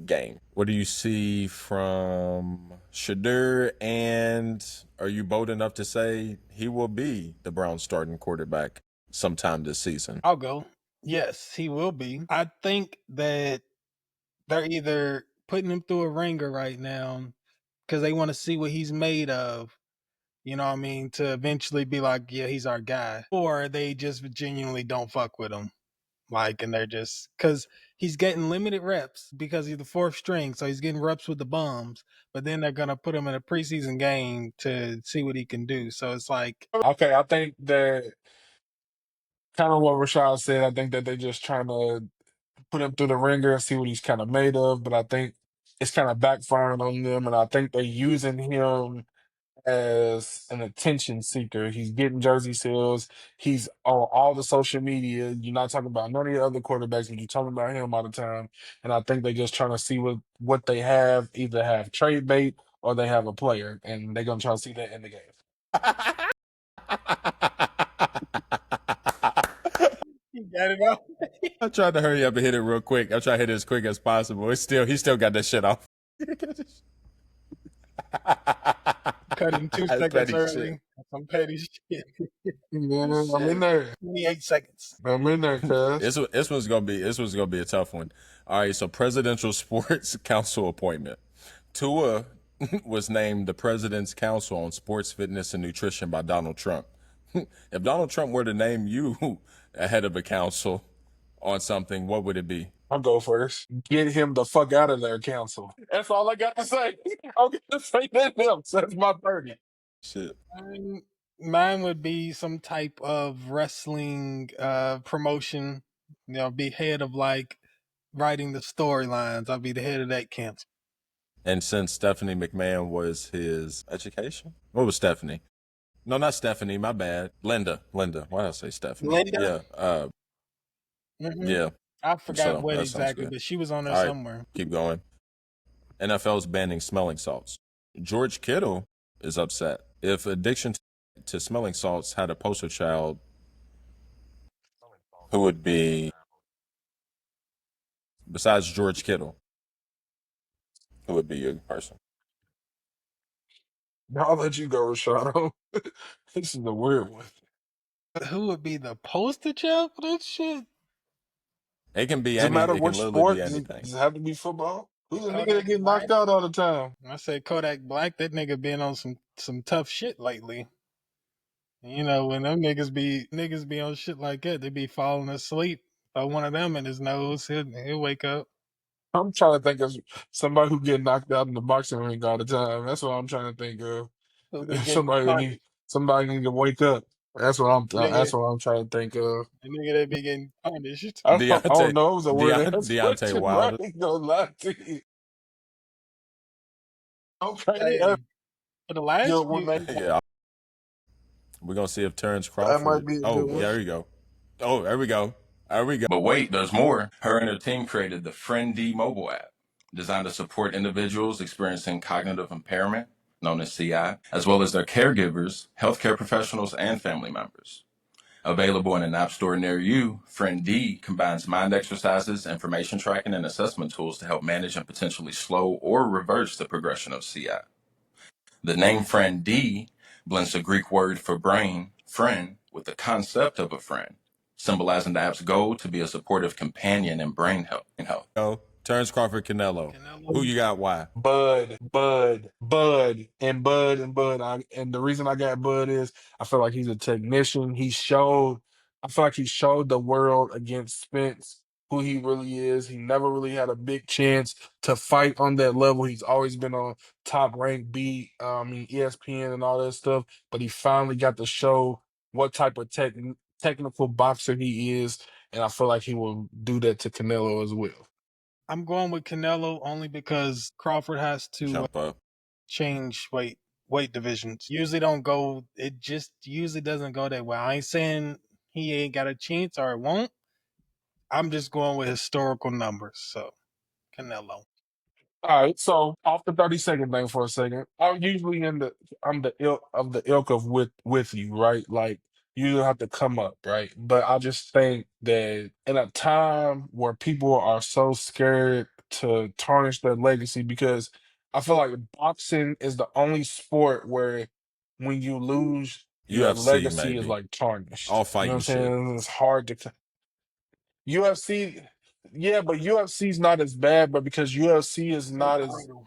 game. What do you see from Shadur, and are you bold enough to say he will be the Browns starting quarterback sometime this season? I'll go. Yes, he will be. I think that they're either putting him through a ringer right now because they want to see what he's made of. You know what I mean? To eventually be like, yeah, he's our guy. Or they just genuinely don't fuck with him. Like, and they're just because he's getting limited reps because he's the fourth string, so he's getting reps with the bums. But then they're gonna put him in a preseason game to see what he can do. So it's like, Okay, I think that kind of what Rashad said. I think that they're just trying to put him through the ringer and see what he's kind of made of. But I think it's kind of backfiring on them, and I think they're using him as an attention seeker. He's getting jersey sales. He's on all the social media. You're not talking about none of the other quarterbacks, but you're talking about him all the time. And I think they're just trying to see what they have. Either have trade bait or they have a player, and they're gonna try to see that in the game. you got it out. I tried to hurry up and hit it real quick. I try to hit it as quick as possible. He still got that shit off. Cut him two That's seconds petty shit. early. Some petty shit. Yeah, I'm in Shit. there. 28 seconds. I'm in there, cuz. This one's gonna be a tough one. All right, so presidential sports council appointment. Tua was named the president's council on sports, fitness, and nutrition by Donald Trump. If Donald Trump were to name you ahead of a council on something, what would it be? I'll go first. Get him the fuck out of there, council. That's all I got to say. I'm gonna say that else. That's my 30. Shit. Mine would be some type of wrestling promotion. You know, be head of like writing the storylines. I'll be the head of that camp. And since Stephanie McMahon was his education, what was Stephanie? No, not Stephanie. My bad. Linda. Why did I say Stephanie? Linda. Yeah. Hmm. Yeah. I forgot So what that sounds exactly, good. but she was on there All right. somewhere. Keep going. NFL's banning smelling salts. George Kittle is upset. If addiction to smelling salts had a poster child, who would be besides George Kittle? Who would be your person? I'll let you go, Rashado. This is the weird one. Who would be the poster child for that shit? It can be Does it any. matter It can which literally be sport? anything. Does it have to be football? Who's the nigga Kodak that get Black. knocked out all the time? I say Kodak Black. That nigga been on some tough shit lately. You know, when them niggas be on shit like that, they be falling asleep. Throw one of them in his nose, he'll wake up. I'm trying to think of somebody who get knocked out in the boxing ring all the time. That's what I'm trying to think of. He'll be getting Somebody that punched. somebody need to wake up. That's what I'm. Nigga, That's what I'm trying to think of. the nigga that be getting punished. I don't Deontay, know. It was a weird ass Deontay question, bro. Wilder. I ain't gonna lie to you. Okay, Hey, for the good last one, few, man. Yeah, we're gonna see if Terrence That might Crawford. be a good Oh, one. there we go. Oh, there we go. There we go. But wait, there's more. Her and her team created the Friend D mobile app, designed to support individuals experiencing cognitive impairment, known as CI, as well as their caregivers, healthcare professionals, and family members. Available in an app store near you, Friend D combines mind exercises, information tracking, and assessment tools to help manage and potentially slow or reverse the progression of CI. The name Friend D blends the Greek word for brain, friend, with the concept of a friend, symbolizing the app's goal to be a supportive companion in brain health. Oh, Terrence Crawford, Canelo. Who Canelo. you got? Why? Bud. And the reason I got Bud is I feel like he's a technician. I feel like he showed the world against Spence who he really is. He never really had a big chance to fight on that level. He's always been on top rank beat, ESPN and all that stuff. But he finally got to show what type of technical boxer he is, and I feel like he will do that to Canelo as well. I'm going with Canelo only because Crawford has to Jump up. change weight divisions. Usually don't go. It just usually doesn't go that way. I ain't saying he ain't got a chance or it won't. I'm just going with historical numbers. So Canelo. All right, so off the 30-second thing for a second. I'm the ilk of with you, right? Like you don't have to come up, right? But I just think that in a time where people are so scared to tarnish their legacy, because I feel like boxing is the only sport where when you lose, your UFC legacy is maybe. like tarnished. All You know what fighting I'm shit. saying? It's hard to UFC, yeah, but UFC is not as bad, but because UFC is So not as brutal.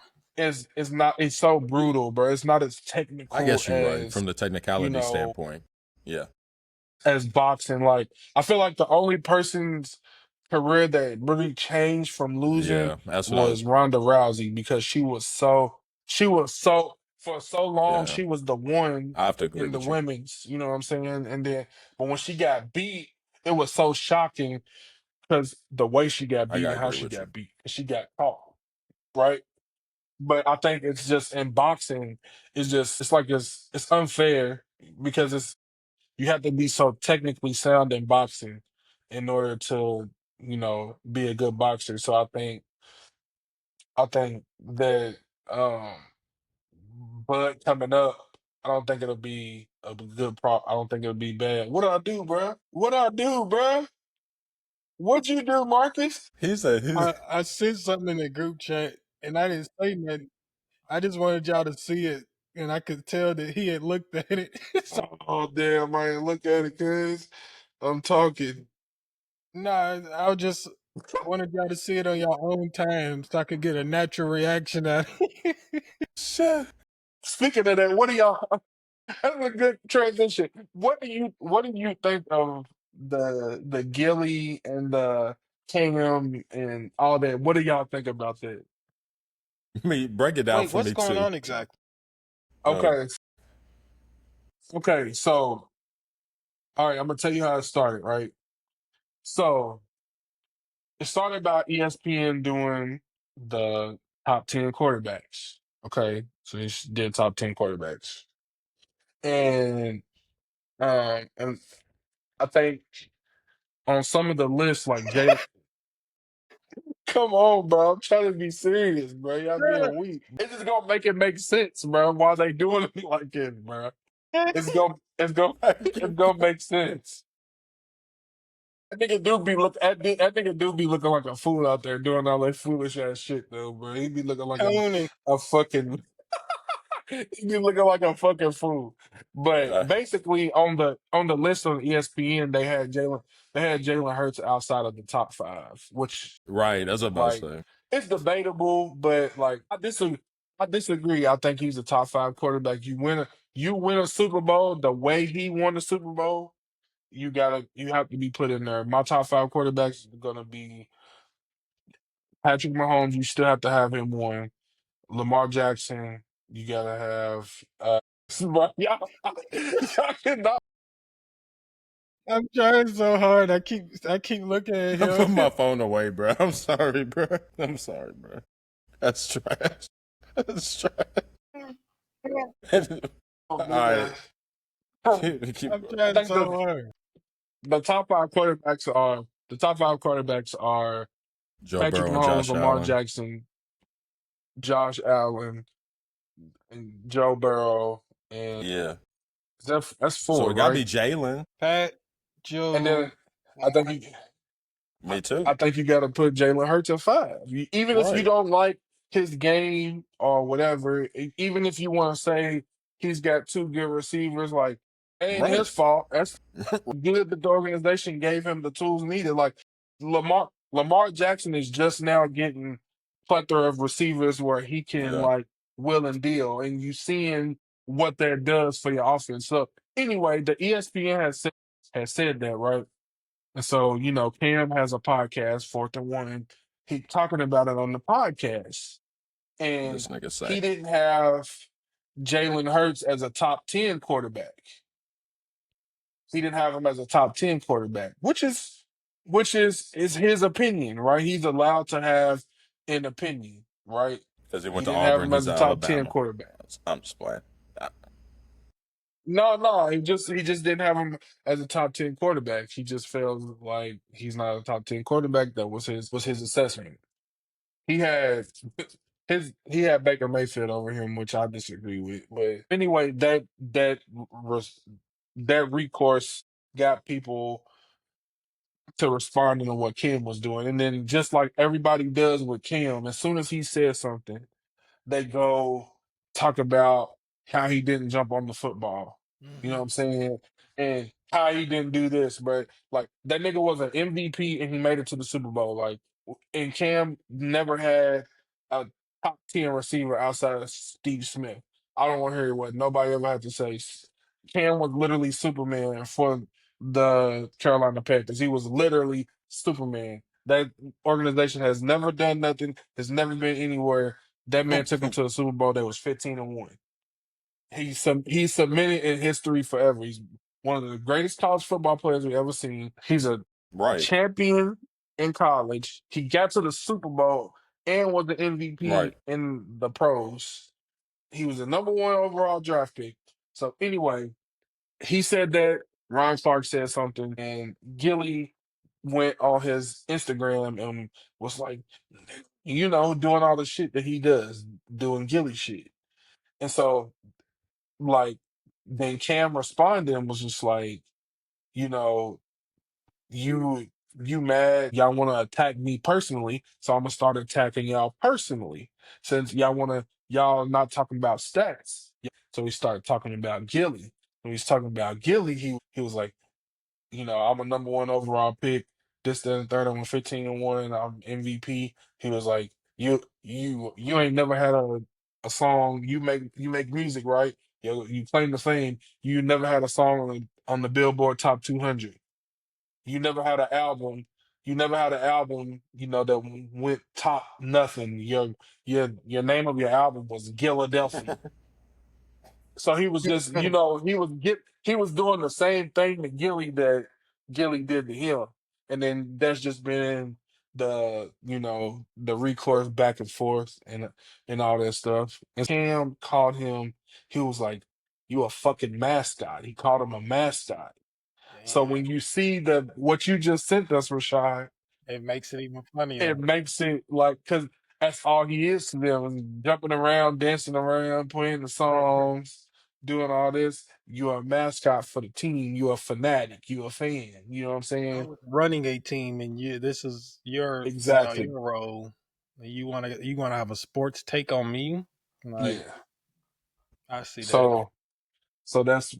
is not it's so brutal, bro. It's not as I technical guess you're right from the you technicality know, standpoint. Yeah, as boxing. Like I feel like the only person's career that really changed from losing yeah. That's what I. was Ronda Rousey because she was so for so long Yeah, she was the one I have to agree in the with you. women's, you know what I'm saying? And then but when she got beat, it was so shocking because the way she got I beat gotta and how agree she with you. got beat. She got caught, right? But I think it's just in boxing, it's like it's unfair because it's you have to be so technically sound in boxing in order to, be a good boxer. So I think that Bud coming up, I don't think it'll be a good prop. I don't think it'll be bad. What do I do, bro? What do I do, bro? What'd you do, Marcus? He said he's. I sent something in the group chat and I didn't say nothing. I just wanted y'all to see it, and I could tell that he had looked at it. So, Oh damn, I ain't look at it, cuz I'm talking. no, I just wanted y'all to see it on your own time, so I could get a natural reaction out of it. Shit. Speaking of that, what do y'all that's a good transition. What do you think of the Gilly and the Cam and all that? What do y'all think about that? Me break it down Wait, for what's me going too. on exactly? Oh, Okay. Okay, so all right, I'm gonna tell you how it started, right? So it started by ESPN doing the top 10 quarterbacks. Okay. So they did top 10 quarterbacks. And I think on some of the lists, like Jalen. Come on, bro. I'm trying to be serious, bro. Y'all being weak. It's just gonna make it make sense, bro. Why they doing it like this, bro? It's gonna make sense. I think it do be look. I think it do be looking like a fool out there doing all that foolish ass shit, though, bro. He be looking like Tony, a fucking. He be looking like a fucking fool. But Uh, basically, on the list on ESPN, they had Jalen Hurts outside of the top five, which Right, that's what I'm about to like say. it's debatable, but like I disagree. I think he's a top five quarterback. You win a Super Bowl the way he won the Super Bowl. You have to be put in there. My top five quarterbacks are gonna be Patrick Mahomes. You still have to have him one. Lamar Jackson. You gotta have y'all cannot. I'm trying so hard. I keep looking at I'm him. putting my phone away, bro. I'm sorry, bro. I'm sorry, bro. That's trash. That's trash. Oh, All right, man. I keep I'm going. trying think so hard. the top five quarterbacks are Joe Patrick Burrow and Mahomes, Josh Lamar Allen. Jackson, Josh Allen, and Joe Burrow, and Yeah. that's So four, it gotta right? be Jalen. Pat, And Joe, then I think you, Me too. I think you got to put Jalen Hurts at five. Even if you Right. don't like his game or whatever, even if you want to say he's got two good receivers, like ain't his Right. fault. That's good that the organization gave him the tools needed. Like Lamar Jackson is just now getting plethora of receivers where he can Yeah. like will and deal, and you seeing what that does for your offense. So anyway, the ESPN has said that, right? And so, Cam has a podcast, Fourth and One. He talking about it on the podcast. This And nigga he say. didn't have Jalen Hurts as a top 10 quarterback. He didn't have him as a top 10 quarterback, which is his opinion, right? He's allowed to have an opinion, right? Because he He went to didn't have Auburn, him as he's a top 10 Alabama. quarterback. I'm just playing. No, he just didn't have him as a top 10 quarterback. He just felt like he's not a top 10 quarterback. That was his assessment. He had he had Baker Mayfield over him, which I disagree with. But anyway, that recourse got people to responding to what Kim was doing, and then just like everybody does with Kim, as soon as he says something, they go talk about how he didn't jump on the football. You know what I'm saying? And how he didn't do this, but like that nigga was an MVP and he made it to the Super Bowl. Like, and Cam never had a top 10 receiver outside of Steve Smith. I don't want to hear what nobody ever had to say. Cam was literally Superman for the Carolina Panthers. He was literally Superman. That organization has never done nothing, has never been anywhere. That man took him to a Super Bowl that was 15-1. He's submitted in history forever. He's one of the greatest college football players we've ever seen. He's a Right. champion in college. He got to the Super Bowl and was the MVP Right. in the pros. He was the number one overall draft pick. So anyway, he said that. Ryan Clark said something, and Gilly went on his Instagram and was like, doing all the shit that he does, doing Gilly shit. And so, like, then Cam responded and was just like, you know, you you mad, y'all want to attack me personally, so I'm gonna start attacking y'all personally. Since y'all not talking about stats. So he started talking about Gilly. When he's talking about Gilly, he was like, I'm a number one overall pick. This, that, and third. I'm 15-1. I'm MVP. He was like, you ain't never had a song. You make music, right? You claim the fame. You never had a song on the Billboard Top 200. You never had an album. You never had an album, that went top nothing. Your name of your album was Philadelphia. So he was just, he was doing the same thing that Gilly did to him. And then that's just been the recourse back and forth and all that stuff. And Cam called him, he was like, you a fucking mascot. He called him a mascot. So Damn, when you see what you just sent us, Rashad, it makes it even funnier. it makes it like, because that's all he is to them, is jumping around, dancing around, playing the songs, doing all this. You're a mascot for the team. You're a fanatic. You're a fan. You know what I'm I saying? was running a team, and this is your, Exactly. your role. You want to have a sports take on me? Like, Yeah. I see that. So so that's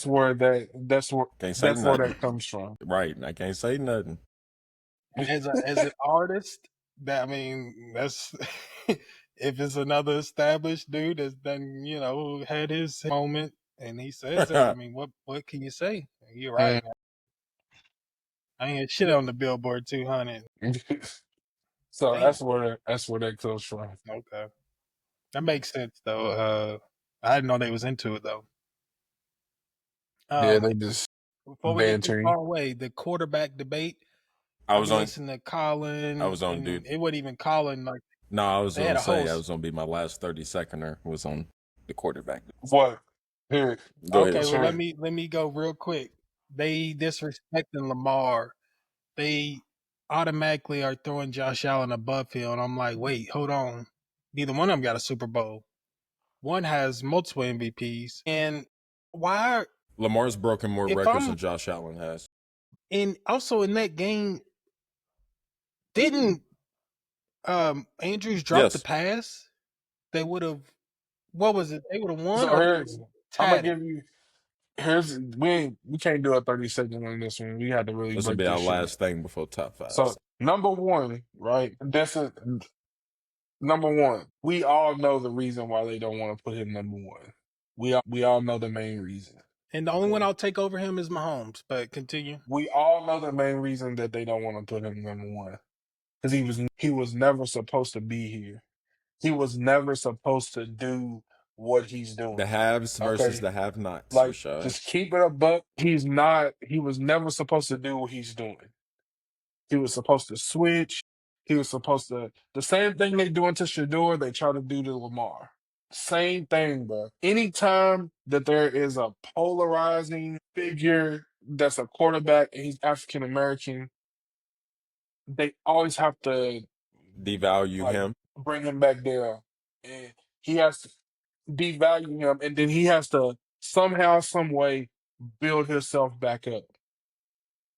where Can't say that's where that nothing. comes from. Right. I can't say nothing. As an artist, that I mean, that's if it's another established dude that's done, had his moment, and he says that. I mean, what can you say? You're Mm. right. I ain't shit on the Billboard 200. So Damn. that's where that comes from. Okay, that makes sense though. I didn't know they was into it though. Yeah, Um, they just before we get too bantering. far away, the quarterback debate. I I was be on. listening to I Colin, was on, and dude. it wasn't even Colin. Like No, I was they had gonna a say I host. was gonna be my last 30-seconder was on the quarterback. What? Here, Go ahead. Okay, what's well your let me go real quick. They disrespecting Lamar. They automatically are throwing Josh Allen above him. And I'm like, wait, hold on. Neither one of them got a Super Bowl. One has multiple MVPs. And why Lamar's broken more if records than I'm Josh Allen has. also in that game, didn't Andrews drop the Yes. pass? They would have what was it? They would have won so or here's I'm gonna tied it. give you here's we can't do a 30-second on this one. We had to really This will break be our this shit. last thing before top five. So number one, right? This is number one. We all know the reason why they don't want to put him number one. We all know the main reason. And the only one Okay. I'll take over him is Mahomes. But continue. We all know the main reason that they don't want to put him number one. Because he was never supposed to be here. He was never supposed to do what he's The doing. haves versus Okay. the have-nots, Like, Rashad. just keep it a buck. He was never supposed to do what he's doing. He was supposed to switch. He was supposed to, the same thing they doing to Shador, they try to do to Lamar. Same thing, bro. Anytime that there is a polarizing figure that's a quarterback and he's African American, they always have to Devalue like him. bring him back down. And he has to devalue him and then he has to somehow, some way build himself back up.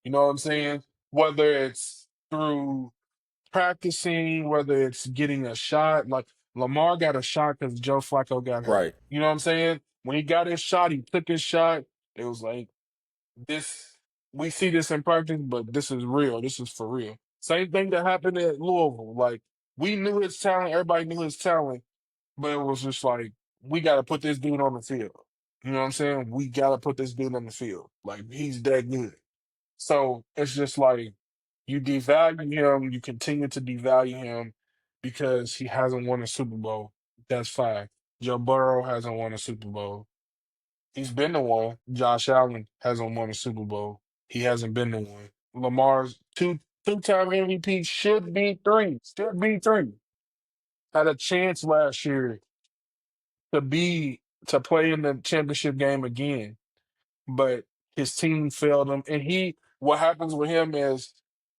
You know what I'm saying? Whether it's through practicing, whether it's getting a shot, like Lamar got a shot because Joe Flacco got hurt. Right. You know what I'm saying? When he got his shot, he took his shot. It was like this. We see this in practice, but this is real. This is for real. Same thing that happened at Louisville. Like we knew his talent, everybody knew his talent, but it was just like we got to put this dude on the field. You know what I'm saying? We got to put this dude on the field. Like he's that good. So it's just like you devalue him, you continue to devalue him because he hasn't won a Super Bowl. That's fine. Joe Burrow hasn't won a Super Bowl. He's been to one. Josh Allen hasn't won a Super Bowl. He hasn't been to one. Lamar's two-time MVP should be three. Should be three. Had a chance last year to play in the championship game again, but his team failed him. And what happens with him is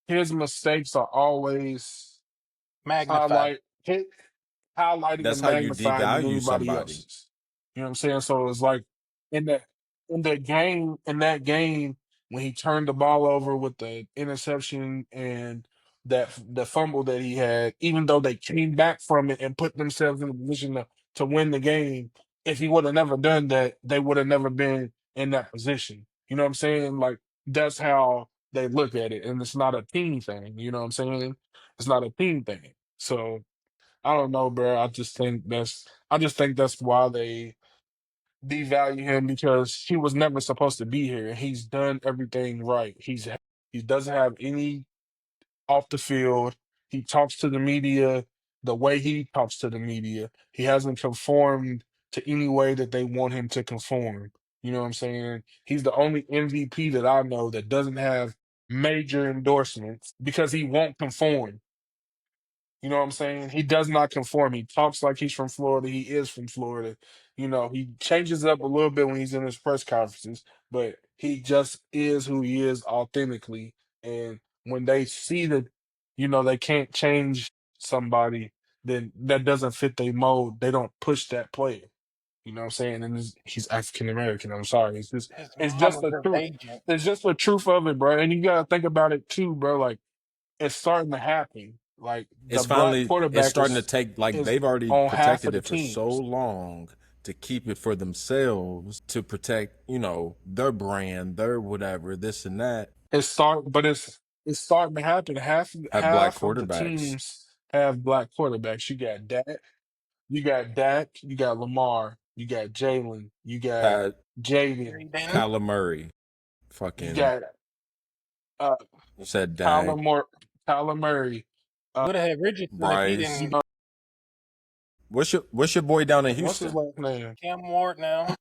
his mistakes are always Magnify. highlight hit highlighted That's and how you magnified than devalue anybody somebody. else's. You know what I'm saying? So it's like in that in that game when he turned the ball over with the interception and the fumble that he had, even though they came back from it and put themselves in a position to win the game, if he would have never done that, they would have never been in that position. You know what I'm saying? Like that's how they look at it, and it's not a team thing. You know what I'm saying? It's not a team thing. So I don't know, bro. I just think that's why they devalue him because he was never supposed to be here. He's done everything right. He doesn't have any off the field. He talks to the media the way he talks to the media. He hasn't conformed to any way that they want him to conform. You know what I'm saying? He's the only MVP that I know that doesn't have major endorsements because he won't conform. You know what I'm saying? He does not conform. He talks like he's from Florida. He is from Florida. You know, he changes up a little bit when he's in his press conferences, but he just is who he is authentically. And when they see that, they can't change somebody, then that doesn't fit their mold. They don't push that player. You know what I'm saying? And he's African American. I'm sorry. His It's mom just was the his truth. agent. It's just the truth of it, bro. And you gotta think about it too, bro. Like it's starting to happen. Like the black It's quarterback starting to take, like, is they've already on half protected of the it for so teams. long to keep it for themselves to protect, their brand, their whatever, this and that. It's starting to happen. Half Have black half of the quarterbacks. teams have black quarterbacks. You got Dak, you got Lamar, you got Jalen, you got Had Jaden, Daniel? Kyler Murray. you Fucking got uh you said Kyler Dak, Moore, Kyler Murray, Would have had Richardson if he Bryce. didn't. What's your boy down in what's his Houston? last name? Cam Ward now.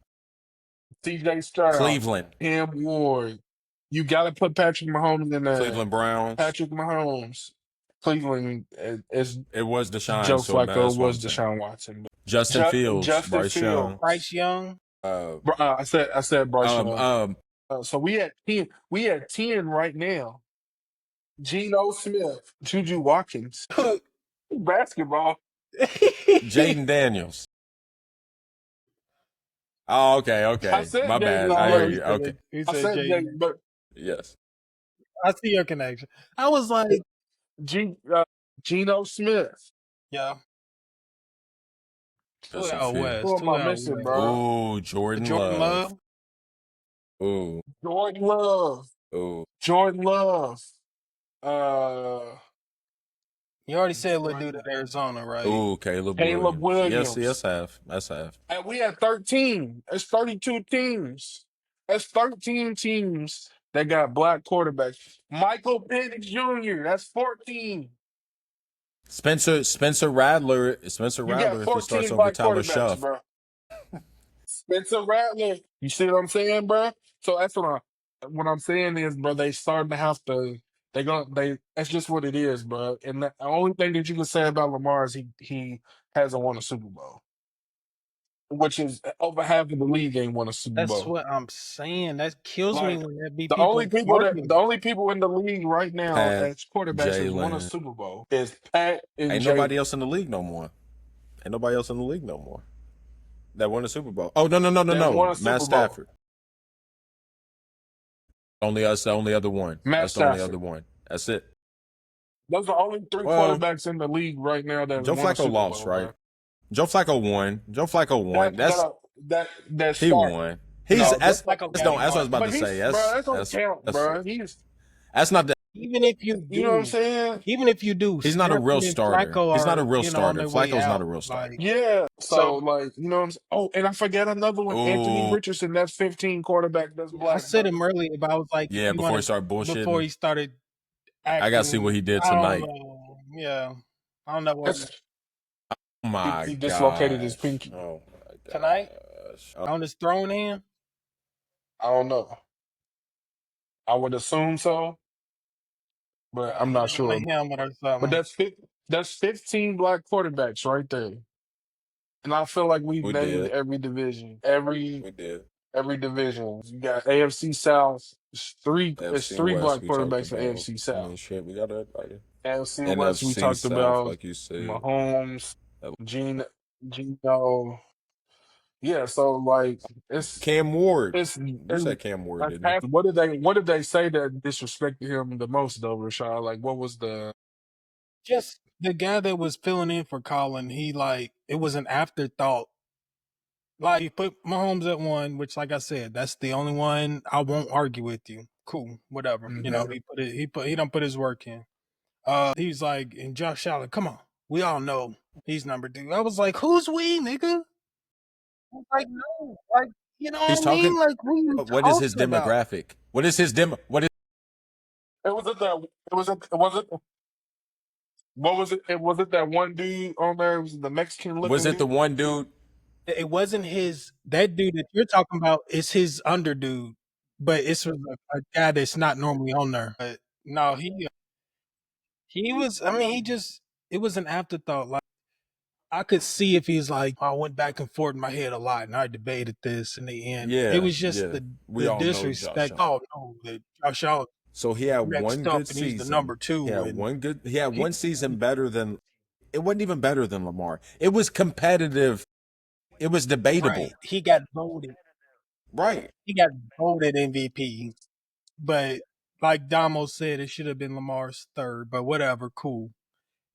CJ Stroud, Cleveland. Cam Ward. You got to put Patrick Mahomes in there. Cleveland Browns. Patrick Mahomes. Cleveland is It was Deshaun, Joe so Flacco that's what I'm was saying. Deshaun Watson. Justin Fields, Justin Bryce Young. Bryce Young. Uh, I said Bryce um, Young. um, So we had 10. We had 10 right now. Geno Smith, Juju Watkins, basketball. Jaden Daniels. Oh, okay. I said My Jaden bad. I hear already. you. Okay. He I said said Jaden. Jaden, but Yes. I see your connection. I was like, Geno Smith. yeah. Who Justin out Fields. west? Who am Who I out missing, west? bro? Ooh, Jordan Jordan Love. Love. Ooh. Jordan Love. Ooh. Jordan Love. Uh, You already said little dude at Arizona, right? Ooh, Caleb Caleb Williams. Williams. Yes, that's half. And we had 13. It's 32 teams. That's 13 teams that got black quarterbacks. Michael Penix Jr., that's 14. Spencer Rattler, You got if he starts 14 over black Tyler quarterbacks, Shuff. bro. Spencer Rattler. You see what I'm saying, bro? So that's what I'm saying is, bro, they starting to have to. That's just what it is, bro. And the only thing that you can say about Lamar is he hasn't won a Super Bowl, which is over half of the league ain't won a Super That's Bowl. what I'm saying. That kills me Like when that be the people the arguing. only people in the league right now Pat, as quarterbacks has won a Jalen. Super Bowl is Pat and Ain't Jalen. nobody else in the league no more. That won a Super Bowl. Oh, no. That won a Super Matt Bowl. Stafford. That's the only other one. Matt That's the only Stafford. other one. That's it. Those are only three Well, quarterbacks in the league right now that Joe won a Flacco Super lost, Bowl, right? bro. Joe Flacco won. That He start. won. No, that's Flacco that's got no. That's what I was one. about but to say. that don't count, That's bro. that's not the. Even if you You know what I'm do, saying? even if you do, He's not a real Stafford and starter. Flacco He's not a are, real on starter. their way Flacco's not a out. real starter. Like, Yeah. So, so like, you know what I'm saying? Oh, and I forgot another one, Anthony Oh, Richardson. That's 15 quarterback. That's I black, said bro. him earlier, but I was like, if yeah. you Before want he to, started before bullshitting, he started I gotta see what acting, he did I don't tonight. know. Yeah, I don't know what That's Oh my he dislocated his gosh. pinky. Oh my tonight gosh. on his throwing hand. I don't know. I would assume so, but I'm not On the sure. helmet or But something. that's 15 black quarterbacks right there. And I feel like we've We named did. every division. Every We did. every division. You got AFC South. It's FC three West black we talked quarterbacks in about. AFC I mean, South. shit, we got everybody. AFC West we NFC talked South, about like you said. Mahomes, Gino. Yeah, so like Cam Ward. it's You said Cam Ward, didn't you? what did they say that disrespected him the most though, Rashad? Like what was the Just the guy that was filling in for Colin. He like it was an afterthought. Like he put Mahomes at one, which, like I said, that's the only one I won't argue with you. Cool, whatever. You know, Mhm. he don't put his work in. He's like, and Josh Allen, come on, we all know he's number two. I was like, who's we, nigga? I was like, no, like, you know He's what I mean? talking. Like, who you What is his talking about? demographic? What is his demo? What is? It was it that it was it what was it that one dude on there? It was the Mexican Was looking it the dude? one dude? It wasn't his. That dude that you're talking about is his under dude, but it's a guy that's not normally on there. But no, he was. I mean, he just. It was an afterthought. Like I could see if he's like, I went back and forth in my head a lot, and I debated this in the end. It Yeah, was just yeah. We the all know Josh disrespect. Allen. Oh no, that Josh Allen So he had one next up, good and he's the season. number two. And He had he, one season better than. It wasn't even better than Lamar. It was competitive. It was debatable. right, he got voted. Right. He got voted MVP, but like Damo said, it should have been Lamar's third. But whatever, cool.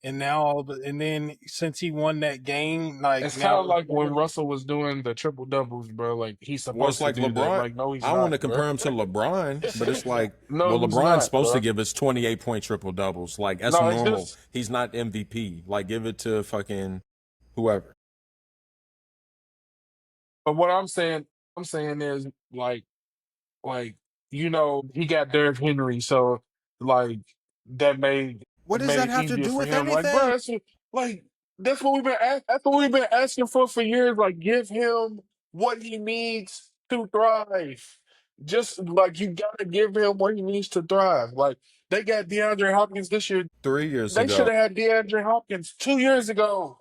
and and then since he won that game, like It's kind now of like when Russell was doing the triple doubles, bro. Like he's Well, it's supposed to like do that. LeBron. Like no, he's I want to not, bro. compare him to LeBron, but it's like, No, well, he's LeBron's not, supposed to bro. give us 28-point triple doubles. Like that's No, it's normal. just. He's not MVP. Like give it to fucking whoever. But what I'm saying is like he got Derrick Henry, so like that What does made that it have to easier do for with him. Like, bro, anything? like that's what we've been that's what we've been asking for years. Like, give him what he needs to thrive. Just like you gotta give him what he needs to thrive. Like they got DeAndre Hopkins this year. 3 years They should ago. have had DeAndre Hopkins 2 years ago.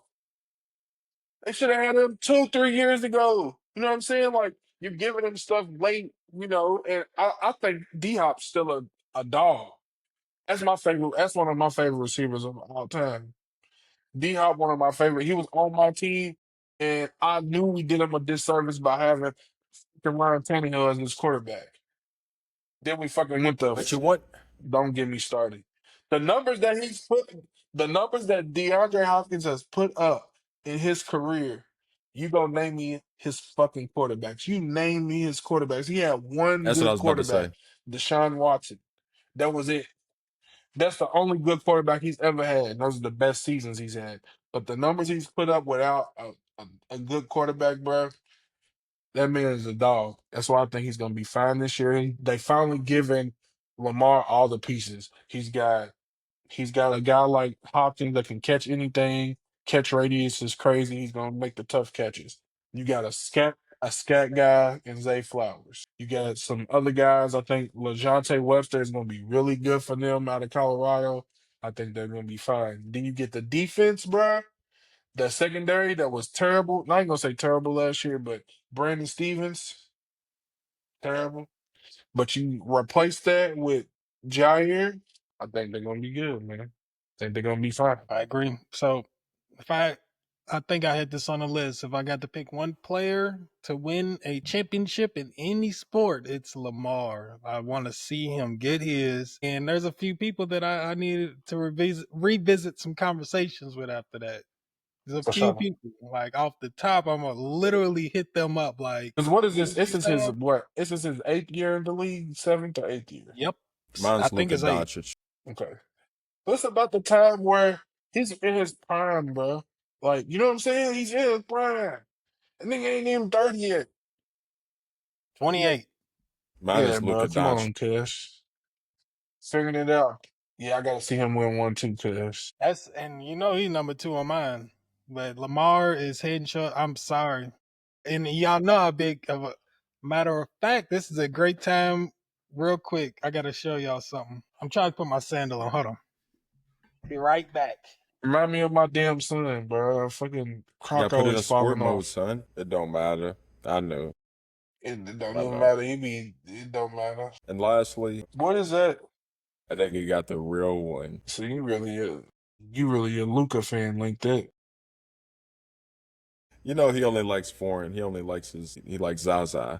They should have had him 2, 3 years ago. You know what I'm saying? Like you're giving him stuff late, and I think D Hop's still a dog. That's my favorite. That's one of my favorite receivers of all time. D Hop, one of my favorite. He was on my team, and I knew we did him a disservice by having Ryan Tannehill as his quarterback. Then we fucking went to. But you want Don't get me started. The numbers that he's put, the numbers that DeAndre Hopkins has put up in his career, you gonna name me his fucking quarterbacks. You name me his quarterbacks. He had one that's what I good was about to quarterback, say. Deshaun Watson. That was it. That's the only good quarterback he's ever had. Those are the best seasons he's had. But the numbers he's put up without a good quarterback, bro, that man is a dog. That's why I think he's gonna be fine this year. They finally given Lamar all the pieces. He's got a guy like Hopkins that can catch anything. Catch radius is crazy. He's gonna make the tough catches. You got a scat guy in Zay Flowers. You got some other guys. I think LaJohntay Webster is gonna be really good for them out of Colorado. I think they're gonna be fine. Then you get the defense, bruh. The secondary that was terrible. Not gonna say terrible last year, but Brandon Stevens, terrible. But you replace that with Jair, I think they're gonna be good, man. I think they're gonna be fine. I agree. So if I think I had this on the list. If I got to pick one player to win a championship in any sport, it's Lamar. I want to see him get his. And there's a few people that I needed to revisit some conversations with after that. There's a For few sure. people like off the top. I'm gonna literally hit them up. Like, Because what is you this? see This is his Sam? what? This is his 8th year in the league, 7th or 8th year. Yep. I Mine's think Luka it's eight. Doncic. Okay. It's about the time where he's in his prime, bro. Like, you know what I'm saying? He's in his prime. And nigga ain't even 30 yet. 28. Mine Yeah, is bro. Luka Come Doncic. on, Kush. Figuring it out. Yeah, I gotta see him win one too, Kush. And he's number two on mine. But Lamar is head and shoulder. I'm sorry. And y'all know how big of a matter of fact, this is a great time. Real quick, I gotta show y'all something. I'm trying to put my sandal on. Hold on. Be right back. Remind me of my damn son, bro. Fucking You gotta crock put it in always sport falling mode, off. son. It don't matter. I know. It don't I even know. matter. It don't matter. And lastly, What is that? I think you got the real one. So you really a Luca fan like that. You know he only likes foreign. He likes Zaza.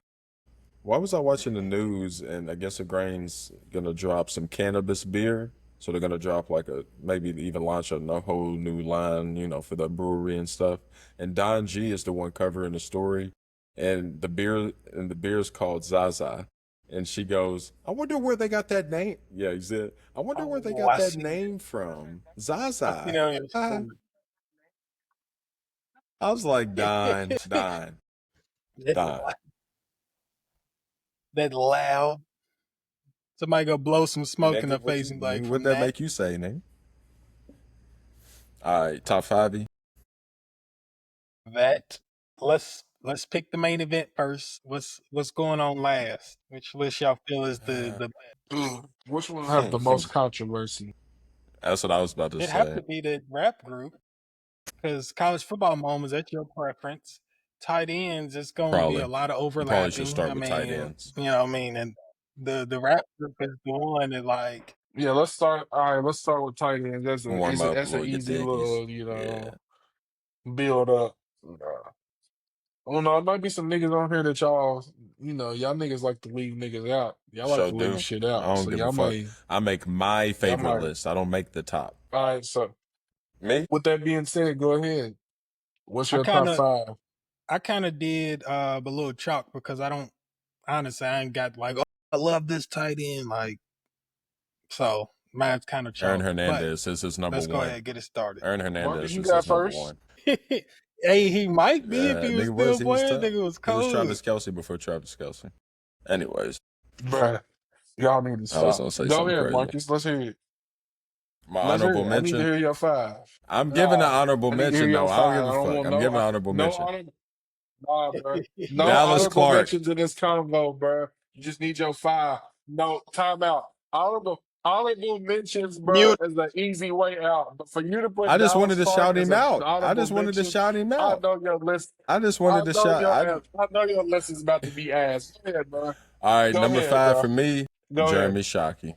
Why was I watching the news and I guess the grain's gonna drop some cannabis beer? So they're gonna drop like maybe even launch a whole new line, for the brewery and stuff. And Don G is the one covering the story, and the beer is called Zaza. And she goes, I wonder where they got that name. Yeah, he said, I wonder where they Oh, got I that see. name from. I see Zaza. that on your I story. was like, That Don. that loud. Somebody go blow some And smoke in nigga, her face and be like, what from that that. make you say, nigga? All right, top five. That. Let's pick the main event first. What's going on last? Which list y'all feel is the Which one have the most controversy? That's what I was about to it have say. to be the rap group because college football moments that's your preference. Tight ends, it's going to be a Probably. lot of You probably should overlapping. start I with tight mean, ends. and the rap group is the one that like Yeah, let's start. All right, let's start with tight ends. Warm up, That's an little easy Gadickies. little, Yeah. build up. I don't know. It might be some niggas on here that y'all niggas like to leave niggas out. Y'all like Sure to leave do. shit I out. don't So give a fuck. I make my y'all favorite might. list. I don't make the top. All right, so Me? With that being said, go ahead. What's I your kind top of, five? I kind of did a little chalk because I don't honestly, I ain't got like, oh, I love this tight end, like so. Mine's kind of Aaron chalk, but Hernandez is his number let's go one. ahead and get it started. Aaron Marcus, Hernandez you is got his number first. one. Hey, he might be if Yeah, he was nigga was still he was playing. tough. Nigga was He was cold. Travis Kelsey before Travis Kelsey. Anyways, Bruh, y'all need to I was stop. gonna say Go something ahead, crazy. Marcus. Let's hear it. My Let's hear honorable it. I need to mention. hear your five. I'm giving an Nah, honorable I need to hear mention your though. I don't five. give I a don't fuck. want I'm giving an honorable no mention. honor. Nah, bro. No Dallas honorable Clark. mentions in this convo, bro. You just need your five. No, timeout. Honorable mentions, bro, Mute. is the easy way out. But for you to I put just wanted Dallas to Clark shout as him an out. I honorable just wanted to mention, shout him I out. know your list. I just wanted to shout. I know your list is about to be ass. Go ahead, bro. All right, Go number ahead, five bro. for me, Go ahead. Jeremy Shockey.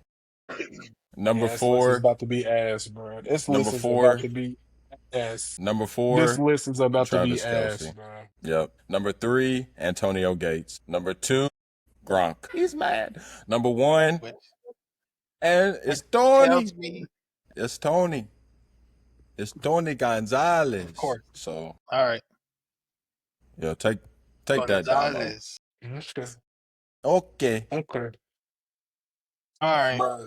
Number Yeah, this list is four, about to be ass, bro. This number list is about four, to be ass. number This four, list is about to be Travis ass, Kelsey. bro. Yep. Number three, Antonio Gates. Number two, Gronk. He's mad. Number one, Which and it's tells Tony. me, It's Tony. It's Tony of Gonzalez. course. So All right, yeah, take that down though. Gonzalez. Okay. Okay. Okay. All right, Bro, I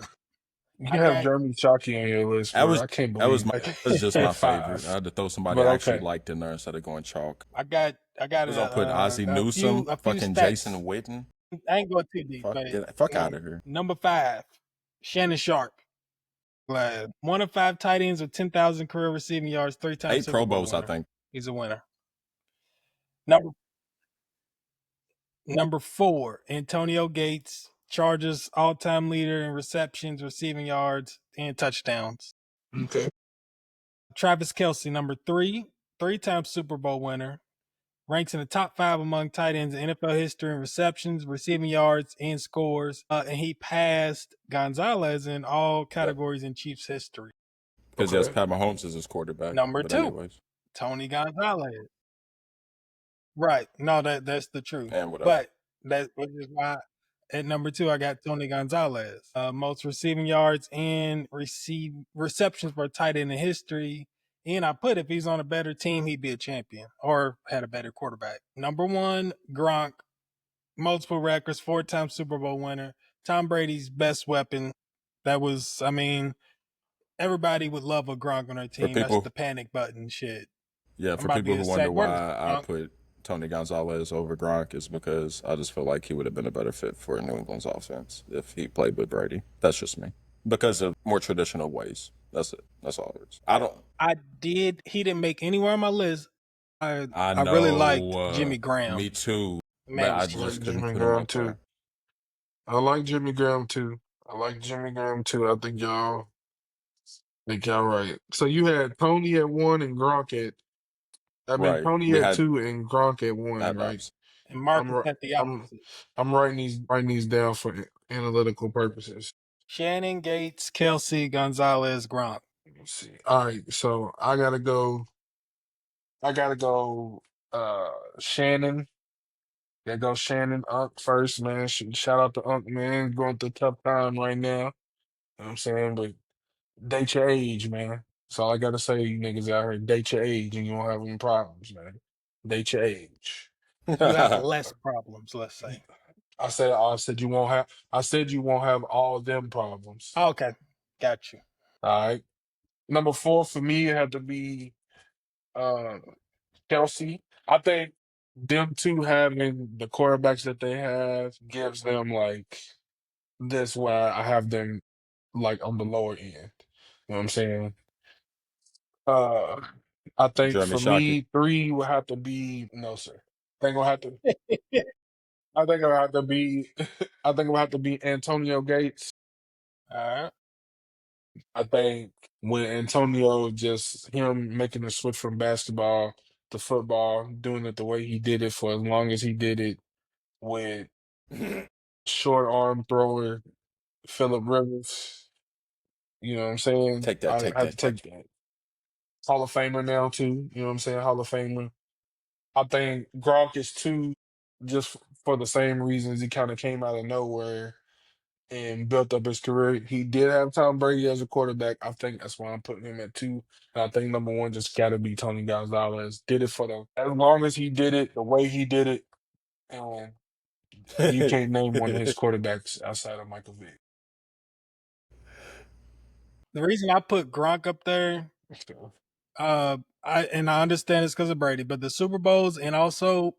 you have got. Jeremy Shockey on your list, That bro. was I can't that was believe my that. that was just At my favorite. I five. had to throw somebody But I actually okay. liked in there instead of going chalk. I got I was gonna put Ozzie Newsome, a few fucking stats. Jason Witten. I ain't going too deep, but Fuck out of here. number 5, Shannon Sharp. One of 5 tight ends with 10,000 career receiving yards, 3-time 8 Super Pro Bowl Bowls, I winner. think. He's a winner. Number 4, Antonio Gates, Chargers all-time leader in receptions, receiving yards, and touchdowns. Okay. Travis Kelsey, number 3, 3-time Super Bowl winner, ranks in the top 5 among tight ends in NFL history in receptions, receiving yards, and scores. And he passed Gonzalez in all Yep. categories in Chiefs history. Because he has Okay. Pat Mahomes as his quarterback. Number But 2, anyways, Tony Gonzalez. Right. No, that's the truth. and whatever. But which is why at number 2 I got Tony Gonzalez. Most receiving yards and receptions for a tight end in history. And I put if he's on a better team, he'd be a champion or had a better quarterback. Number 1, Gronk, multiple records, 4-time Super Bowl winner, Tom Brady's best weapon. That was, I mean, everybody would love a Gronk on their For team. That's people, the panic button shit. yeah, I'm for about to people get who a wonder sack. Where's why I Gronk? put Tony Gonzalez over Gronk is because I just feel like he would have been a better fit for New England's offense if he played with Brady. That's just me. Because of more traditional ways. That's it. That's all it is. He didn't make anywhere on my list. I I really liked know. Jimmy Graham. Me too. But Man I was I like just cute. couldn't Jimmy put him Graham up too. there. I like Jimmy Graham too. Think y'all right. So you had Tony at 1 and Gronk at Right. Tony We at had 2 and Gronk at 1, that right? vibes. And I'm Marcus ri- at the I'm opposite. I'm writing these down for analytical purposes. Shannon, Gates, Kelsey, Gonzalez, Gronk. Let's see. All right, so I gotta go Shannon. There goes Shannon Unc first, man. Shout out to Unc, man. Going through a tough time right now. You know what I'm saying? But date your age, man. That's all I gotta say, you niggas out here. Date your age and you won't have any problems, man. Date your age. You have less problems, let's say. I said you won't have all them problems. Okay, got you. All right. Number 4 for me it had to be uh Kelsey. I think them two having the quarterbacks that they have gives them like this where I have them like on the lower end. You know what I'm saying? Uh I think Jeremy for Shockey. me, 3 would have to be no sir. I think it'll have to I think it'll have to be I think it'll have to be Antonio Gates. All right. I think when Antonio just him making the switch from basketball to football, doing it the way he did it for as long as he did it with short arm thrower Philip Rivers. You know what I'm saying? Take that, I take have to that, take take that. Hall of Famer now too. You know what I'm saying? Hall of Famer. I think Gronk is 2 just for the same reasons he kind of came out of nowhere and built up his career. He did have Tom Brady as a quarterback. I think that's why I'm putting him at two. And I think number one just got to be Tony Gonzalez. Did it for them as long as he did it, the way he did it, and you can't name one of his quarterbacks outside of Michael Vick. The reason I put Gronk up there, So, I understand it's because of Brady, but the Super Bowls and also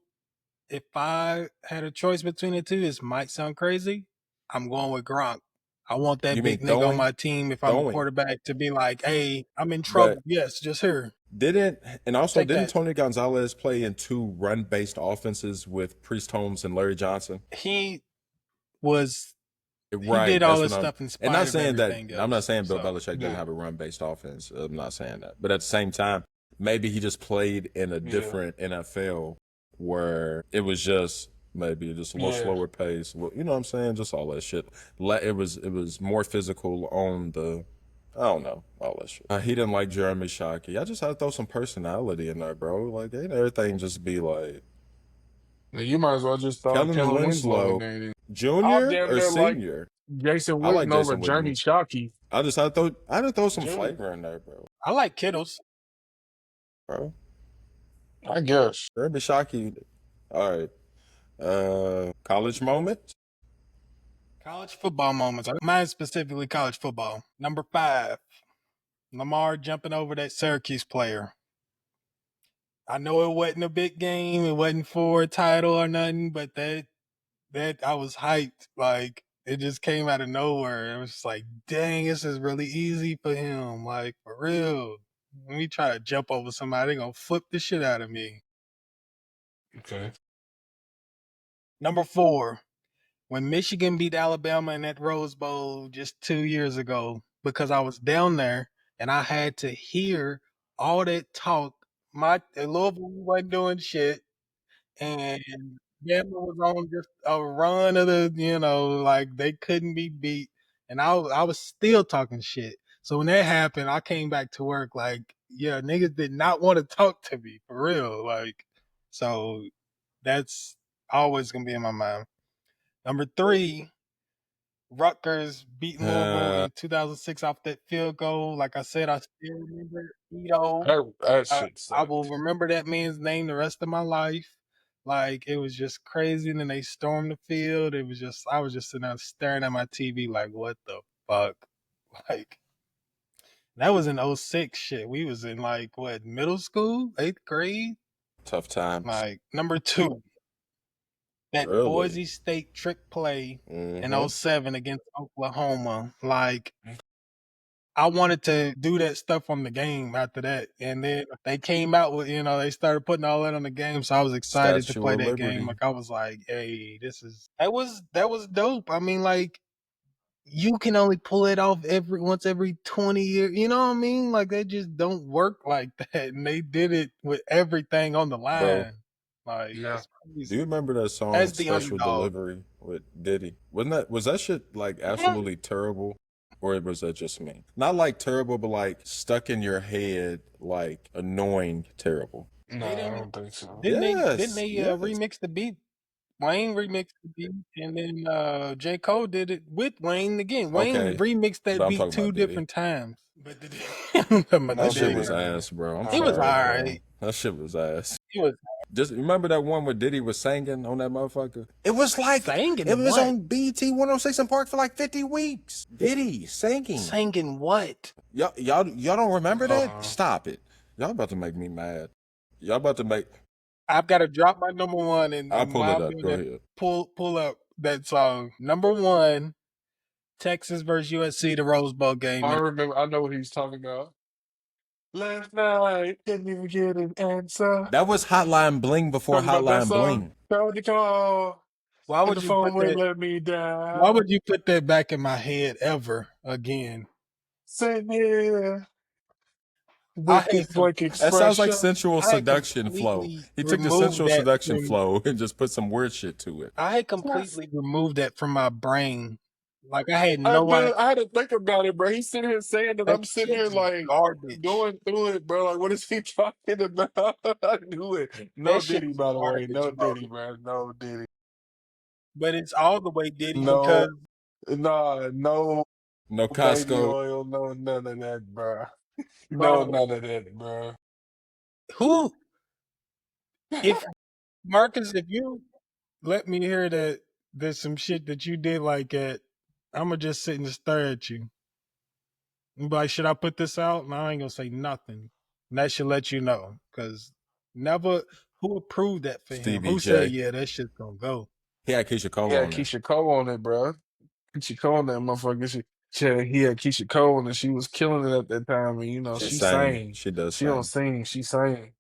if I had a choice between the two, this might sound crazy. I'm going with Gronk. I want that You mean big nigga on throwing? my team if I'm a Throwing. quarterback to be like, hey, I'm in trouble. But Yes, just here. didn't Take didn't that. Tony Gonzalez play in two run-based offenses with Priest Holmes and Larry Johnson? He Right, did all that's this what stuff in and not spite of saying that everything I'm not else. saying Bill So Belichick doesn't yeah, have a run-based offense. I'm not saying that. But at the same time, maybe he just played in a yeah, different NFL where it was just maybe just a little yeah. slower pace. You know what I'm saying? Just all that shit. It was more physical on the I don't know, all that shit. He didn't like Jeremy Shockey. I just had to throw some personality in there, bro. Like ain't everything just be like Now, you might as well just throw Kellen Kellen Winslow in Winslow, there. Then. I'll Junior damn or near like senior? Jason I like Witten over Jason Jeremy Witten. Shockey I had to throw some Jr. flavor in there, bro. I like Kittles. Bro, I guess. Jeremy Shockey. All right. College moment. College football moments. Mine specifically college football. Number 5, Lamar jumping over that Syracuse player. I know it wasn't a big game. It wasn't for a title or nothing, but that I was hyped. Like it just came out of nowhere. It was just like, dang, this is really easy for him. Like for real. When we try to jump over somebody, they gonna flip the shit out of me. Okay. Number 4, when Michigan beat Alabama in that Rose Bowl just 2 years ago, because I was down there and I had to hear all that talk. My Louisville wasn't doing shit, and Bama was on just a run of like they couldn't be beat, and I was still talking shit. So when that happened, I came back to work like, yeah, niggas did not want to talk to me for real, like. So that's always gonna be in my mind. Number 3, Rutgers beating Louisville in 2006 off that field goal. Like I said, I still remember Ito. That I, shit I will sucked. remember that man's name the rest of my life. Like it was just crazy. And then they stormed the field. It was just I was just sitting there staring at my TV like, what the fuck? Like that was in '06 shit. We was in like what, middle school, 8th grade? Tough times. Like number 2, that Early. Boise State trick play in Mm-hmm. '07 against Oklahoma. Like I wanted to do that stuff on the game after that. And then they came out with, they started putting all that on the game. So I was excited to Statue play of that game. Liberty. Like I was like, hey, that was dope. I mean, like you can only pull it off once every 20 years. You know what I mean? Like they just don't work like that. And they did it with everything on the Bro, line. Like Yeah. it's do you crazy. remember that song As the Special underdog. Delivery with Diddy? Was that shit like Yeah. absolutely terrible? Or was that just me? Not like terrible, but like stuck in your head, like annoying terrible. No, They I didn't don't think so. didn't Yes, they yes. remix the beat? Wayne remixed the beat, and then J. Cole did it with Wayne again. Wayne Okay, remixed but that I'm beat talking 2 about Diddy. different times. But but No That the shit Diddy, was Diddy, man. ass, bro. I'm it was sorry, No. bro. alright. That shit was ass. It was Just remember that one where Diddy was singing on that motherfucker? It was like it singing was what? on BT 106 in Park for like 50 weeks. Diddy singing. Singing what? Y'all don't remember that? Uh, Stop it. Y'all about to make me mad. Y'all about to make I've got to drop my number 1, I'll and pull while it I'm up. doing Go that, ahead. pull up that song. Number 1, Texas versus USC, the Rose Bowl game. I And remember. I know what he's talking about. Last night, didn't even get an answer. That was Hotline Bling before Talking about that Hotline song. Bling. Tried to call, why and would the you put phone wouldn't that? let me Why down. would you put that back in my head ever again? Sitting here I with had this blank That sounds like expression. sensual I had seduction flow. completely He took the removed sensual that seduction from flow and just put some weird shit to it. I had Yes. completely removed that from my brain. Like I had I, no idea. man, I had to think about it, bro. He's sitting here saying that That I'm sitting here shit's like garbage. going through it, bro. Like, what is he talking about? I knew it. No That shit Diddy, is by the way. garbage, No bro. Diddy, man. No Diddy. But it's all the way Diddy No. because Nah, no No baby Costco. oil, no none of that, bro. No, bro. none of that, bro. Who? If Marcus, if you let me hear that there's some shit that you did like that, I'ma just sit and stare at you. And be like, should I put this out? And I ain't gonna say nothing. And that should let you know. Cause never who approved that for him? Stevie Who said, J. yeah, that shit's gonna go? He had Keisha Cole Yeah, on there. Keisha Cole on it, bro. Keisha Cole on that motherfucker. He had Keisha Cole and she was killing it at that time. And She she sang. sang. She does She don't sing. sing. She sang.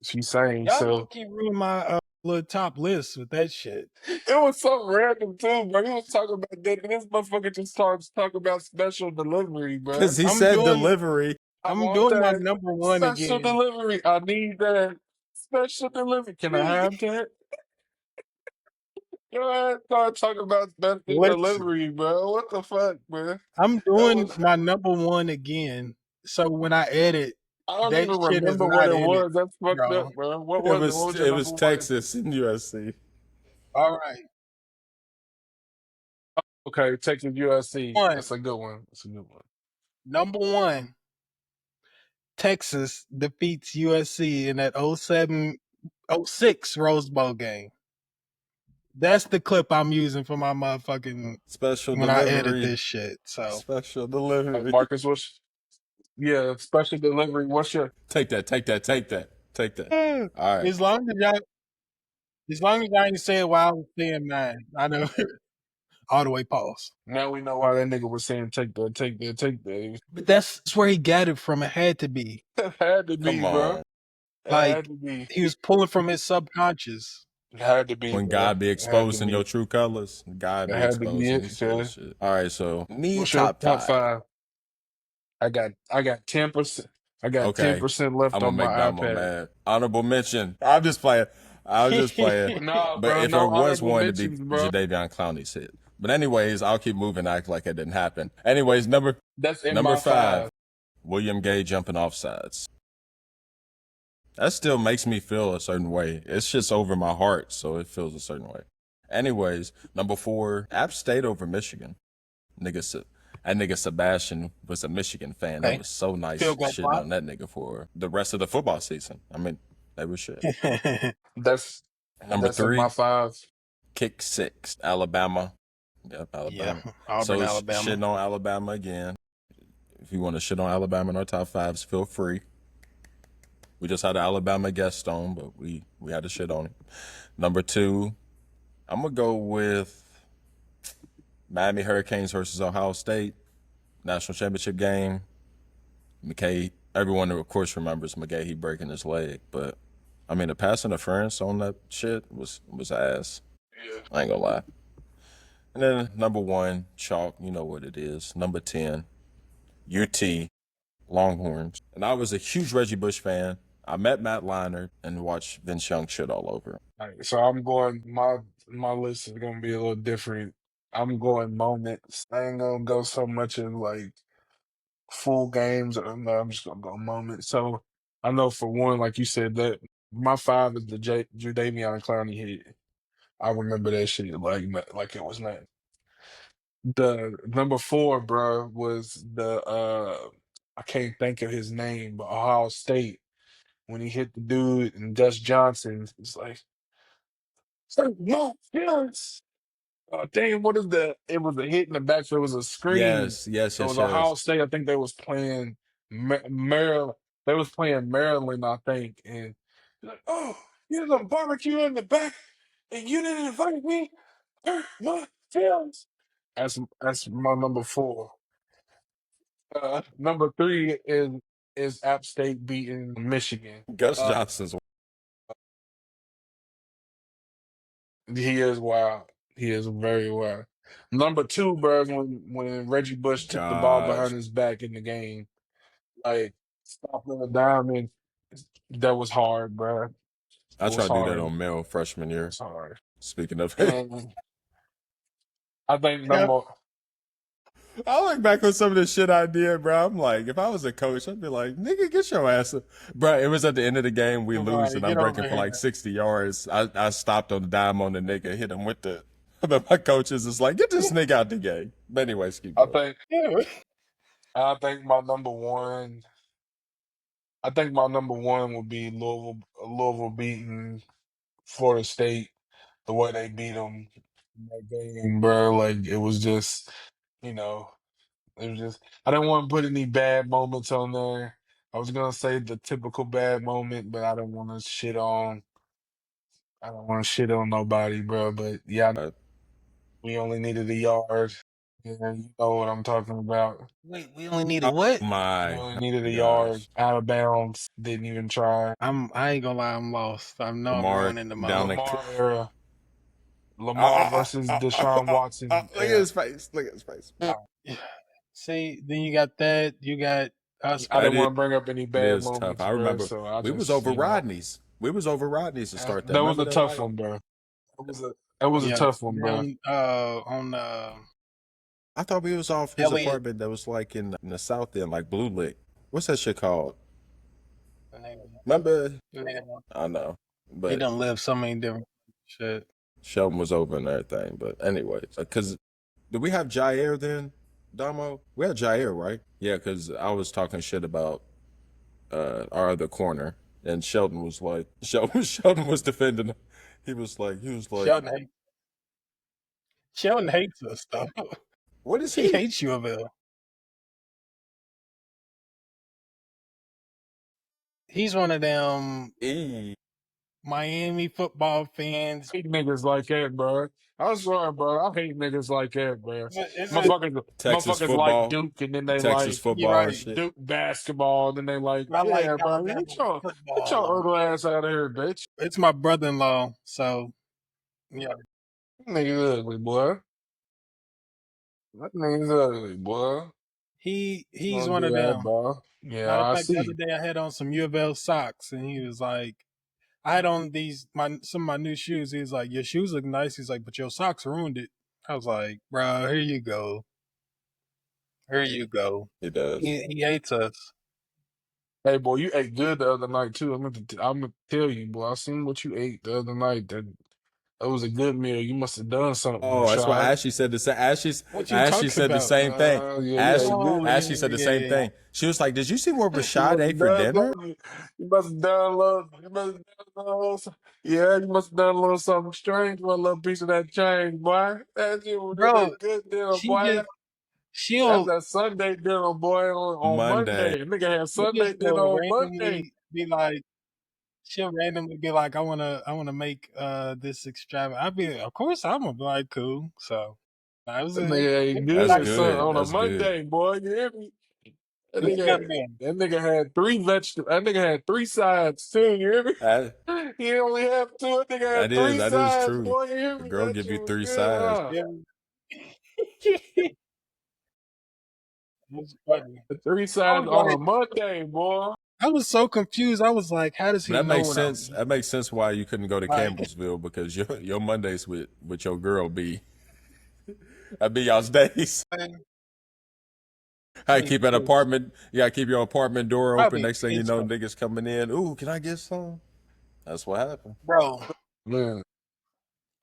She sang. Y'all low So key ruined my little top list with that shit. it was so random too, bro. He was talking about that. And this motherfucker just starts talking about special delivery, bro. Because he I'm said doing delivery. I I'm want doing my that number one special again. delivery. I need that special delivery. Can I have that? Go ahead, start talking about special Listen, delivery, bro. What the fuck, man? I'm That doing was. my number one again. So when I edit, I don't that even shit is remember what not it in it, was. That's fucked bro. up, bro. What It was it? What was was your it number was one? Texas and USC. All right. Okay, Texas USC. One, That's a good one. That's a good one. number one, Texas defeats USC in that '06 Rose Bowl game. That's the clip I'm using for my motherfucking Special when I edit delivery. this shit. So Special delivery. Marcus, what's yeah, special delivery. What's your Take that, take that, take that, take that. All right. as long as long as I ain't say it while I was saying mine, I know all the way pause. now we know why that nigga was saying take that, take that, take that. But that's where he got it from. It had to be. It had to be, Come bro. on. It Like had to be. he was pulling from his subconscious. It had to be, When bro. God be It had to exposing be. your true colors, God It be had to be exposing it, his real cuz. shit. All right, so me What's your top top five. five? I got 10%. I got Okay, 10% left I'm gonna on my make Damo iPad. mad. Honorable mention. I'm just playing. I was just playing. Nah, But bro, if there no was honorable one to be mentions, bro. Jadeveon Clowney's hit. But anyways, I'll keep moving, act like it didn't happen. Anyways, That's in number my five, five. William Gay jumping off sides. That still makes me feel a certain way. It's just over my heart, so it feels a certain way. Anyways, number four, App State over Michigan. That nigga Sebastian was a Michigan fan. That Okay. was so nice Field goal shitting block. on that nigga for the rest of the football season. I mean, that was shit. That's Number that's in my three, five. Kick Six, Alabama. Yep, Yeah. Alabama. Auburn, So Alabama. shitting on Alabama again. If you want to shit on Alabama in our top fives, feel free. We just had an Alabama guest on, but we had to shit on him. Number two, I'm gonna go with Miami Hurricanes versus Ohio State national championship game. McKay, everyone of course remembers McGahee breaking his leg, but I mean the pass interference on that shit was ass. Yeah. I ain't gonna lie. And then number one, chalk, you know what it is. Number 10, UT Longhorns. And I was a huge Reggie Bush fan. I met Matt Leinart and watched Vince Young shit all over him. All right, so I'm going. My list is gonna be a little different. I'm going moments. I ain't gonna go so much in like full games. No, I'm just gonna go moments. So I know for one, like you said, that my five is the Jadeveon Clowney hit. I remember that shit like it was not. The number four, bro, was the I can't think of his name, but Ohio State when he hit the dude and Dust Johnson. It's like, no feelings. Oh, damn, what is the? It was a hit in the back. So it was a screen. Yes, yes, It yes, was Ohio yes. State. I think they was playing Maryland. They was playing Maryland, I think. And he's like, oh, you had a barbecue in the back, and you didn't invite me. Hurt my feelings. That's my number four. Number three is App State beating Michigan. Gus Uh, Johnson's he is wild. He is very wild. Number two, bro, when Reggie Bush took the ball behind gosh. his back in the game, like stopping the diamond, that was hard, bro. It I was tried to do that hard. It on Mel freshman year. was hard. Speaking of And I think Yeah. number I look back on some of the shit I did, bro. I'm like, if I was a coach, I'd be like, nigga, get your ass up. Bro, it was at the end of the game, we lose, Right, and I'm get breaking over for like here. 60 yards. I stopped on the dime on the nigga, hit him with the But my coaches is like, get this nigga out the game. But anyways, keep I going. think Yeah. I think my number one. I think my number one would be Louisville beating Florida State the way they beat them in that game, bro. Like it was just, you know, it was just. I didn't want to put any bad moments on there. I was gonna say the typical bad moment, but I don't want to shit on. I don't want to shit on nobody, bro. But yeah, we only needed a yard. Yeah, you know what I'm talking about. Wait, we only needed Oh what? We my only needed a yard gosh. out of bounds. Didn't even try. I ain't gonna lie, I'm lost. I know I'm Lamar going in the down mode. the. Lamar era. Lamar Oh, versus Deshaun Watson look at era. his face. Look at his face. See, then you got that. You got us. I It didn't is, want to bring up any it bad is tough. moments, I bro. remember So I we was just, over Rodney's. We was over Rodney's to start that. that was Remember a that tough night? one, bro. That was a Yeah, tough one, bro. down on I thought we was off his Elliott. apartment that was like in the south end, like Blue Lick. What's that shit called? Remember? I know. He But done lived so many different shit. Shelton was over and everything. But anyways, because did we have Jair then, Damo? We had Jair, right? Yeah, because I was talking shit about our other corner, and Shelton was like, Shelton was defending him. He was like, Sheldon hates us though. what is He he? hates U of L. He's one of them E. Miami football fans. I hate niggas like that, bro. I swear, bro. I hate niggas like that, bro. Is it? Texas Motherfuckers like football, Duke, and then they Texas like You're football and right. shit. Duke basketball, and then they like, I like yeah, bro. Alabama Get your football. ugly ass out of here, bitch. It's my brother-in-law, so yeah. Nigga ugly, boy. That nigga's ugly, boy. He's Don't one do of that, them. bro. Yeah, Matter of I fact, the other see. day I had on some U of L socks, and he was like, I had on some of my new shoes. He was like, "Your shoes look nice." He's like, "But your socks ruined it." I was like, "Bro, here you go. Here you go." He does. He hates us. Hey, boy, you ate good the other night too. I'm gonna tell you, boy. I seen what you ate the other night. That was a good meal. You must have done something, Oh, that's why Rashad. Ashley said the same. What you Ashley talking said the about? same thing. Yeah, you ate Oh good. Ashley said the same yeah. thing. She was like, "Did you see what You Rashad must ate have for done dinner?" something. You must have done a little. You must have done a little. Yeah, you must have done a little something strange for a little piece of that change, boy. That shit was Bro, that good dinner, she boy. just That's she'll that Sunday dinner, boy. On Monday. Monday, nigga had she Sunday just dinner will on Monday. randomly be like, she'll randomly be like, I wanna make this extravagant. I'd be, of course, I'm gonna be like, cool. So that was That it. nigga ate It's That's like good, son, good. on a That's good. Monday, boy. You hear me? it's a good man. That nigga had three vegetables. That nigga had three sides too. You hear me? That, He only had two. That nigga had three that is sides, true. boy. You hear The me? girl That give shit you was 3 sides. good, huh? Yeah. It's funny. The three I sides was on a like, Monday, boy. I was so confused. I was like, how does But he that know makes what I'm sense. That makes sense why you couldn't go to like? Campbellsville because your Mondays with your girl be that be y'all's days. I keep an apartment. You gotta keep your apartment door open. Probably Next thing you know, pizza, niggas coming in. Ooh, can I get some? That's what happened. bro. Man,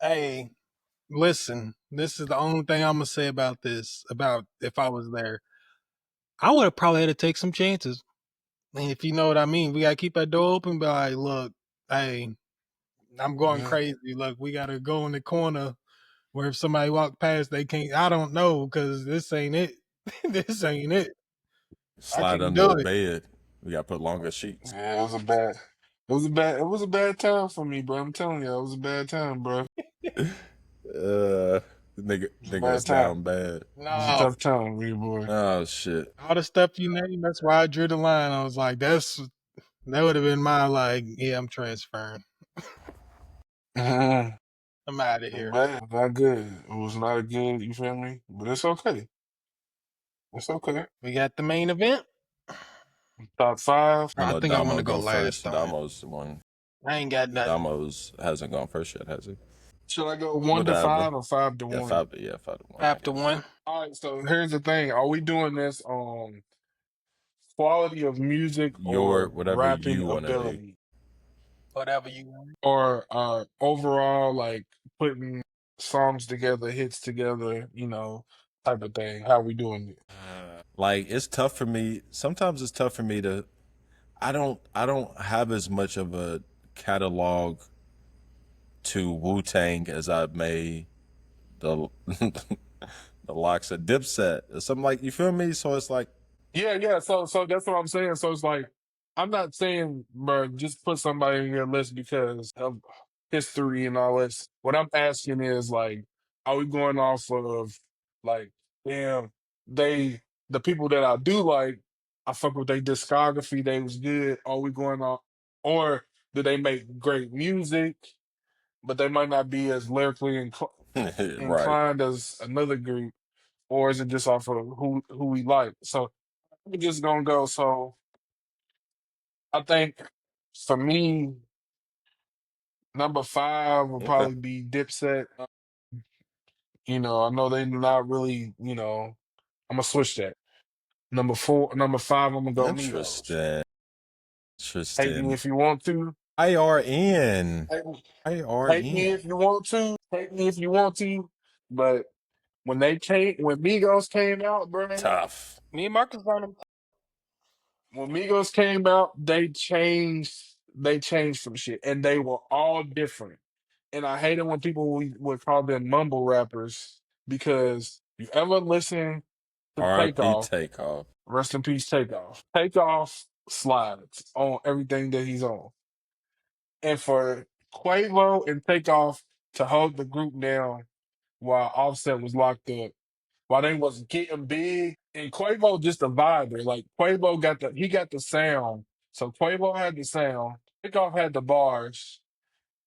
Hey, listen. This is the only thing I'm gonna say about this. About if I was there, I would have probably had to take some chances. And if you know what I mean, we gotta keep that door open. Be like, look, hey, I'm going yeah. crazy. Look, we gotta go in the corner where if somebody walk past, they can't. I don't know because this ain't it. This ain't it. I Slide can't under do the it. bed. We gotta put longer sheets. Yeah, it was a bad. It was a bad time for me, bro. I'm telling you, it was a bad time, bro. It was a Nigga bad was time. down bad. It was a No, tough time for you, boy. Oh shit. all the stuff you named. That's why I drew the line. I was like, that would have been my like, yeah, I'm transferring. Bad. I'm out of It here. was not good. It was not a good. You feel me? But it's okay. It's okay. We got the main event. Top five. I I know think I want Damo to go go last first. on it. Damo's the one. I ain't got nothing. Damo's hasn't gone first yet, has he? Should I go 1 to 5 Whatever. or 5 to 1? 5 to 1. I After guess. one, All right. So here's the thing: are we doing this on quality of music Your or whatever rapping you want to do. whatever you want. or overall like putting songs together, hits together, type of thing. How we doing it? Like it's tough for me. Sometimes it's tough for me to. I don't have as much of a catalog to Wu Tang as I may the the locks of Dipset or something like you feel me. So it's like Yeah, yeah. So that's what I'm saying. So it's like I'm not saying, bro, just put somebody in your list because of history and all this. What I'm asking is like, are we going off of like, damn, they the people that I do like, I fuck with their discography, they was good. Are we going off, or do they make great music, but they might not be as lyrically right. inclined as another group, or is it just off of who we like? So I'm just gonna go. So I think for me, number five will Okay. probably be Dipset. I know they're not really. I'm gonna switch that. Number five, I'm gonna go Migos. Interesting. Hate me Interesting. if you want to. IRN. Hate me, hate me IRN. if you want to. Hate me if you want to. But when Migos came out, bro, Tough. Me and Marcus on them. when Migos came out, they changed. They changed some shit, and they were all different. And I hate it when people would call them mumble rappers because you ever listen to RIP Takeoff, Takeoff. rest in peace, Takeoff. Takeoff slides on everything that he's on, and for Quavo and Takeoff to hold the group down while Offset was locked up, while they was getting big, and Quavo just a viber. Like Quavo got the sound. So Quavo had the sound. Takeoff had the bars.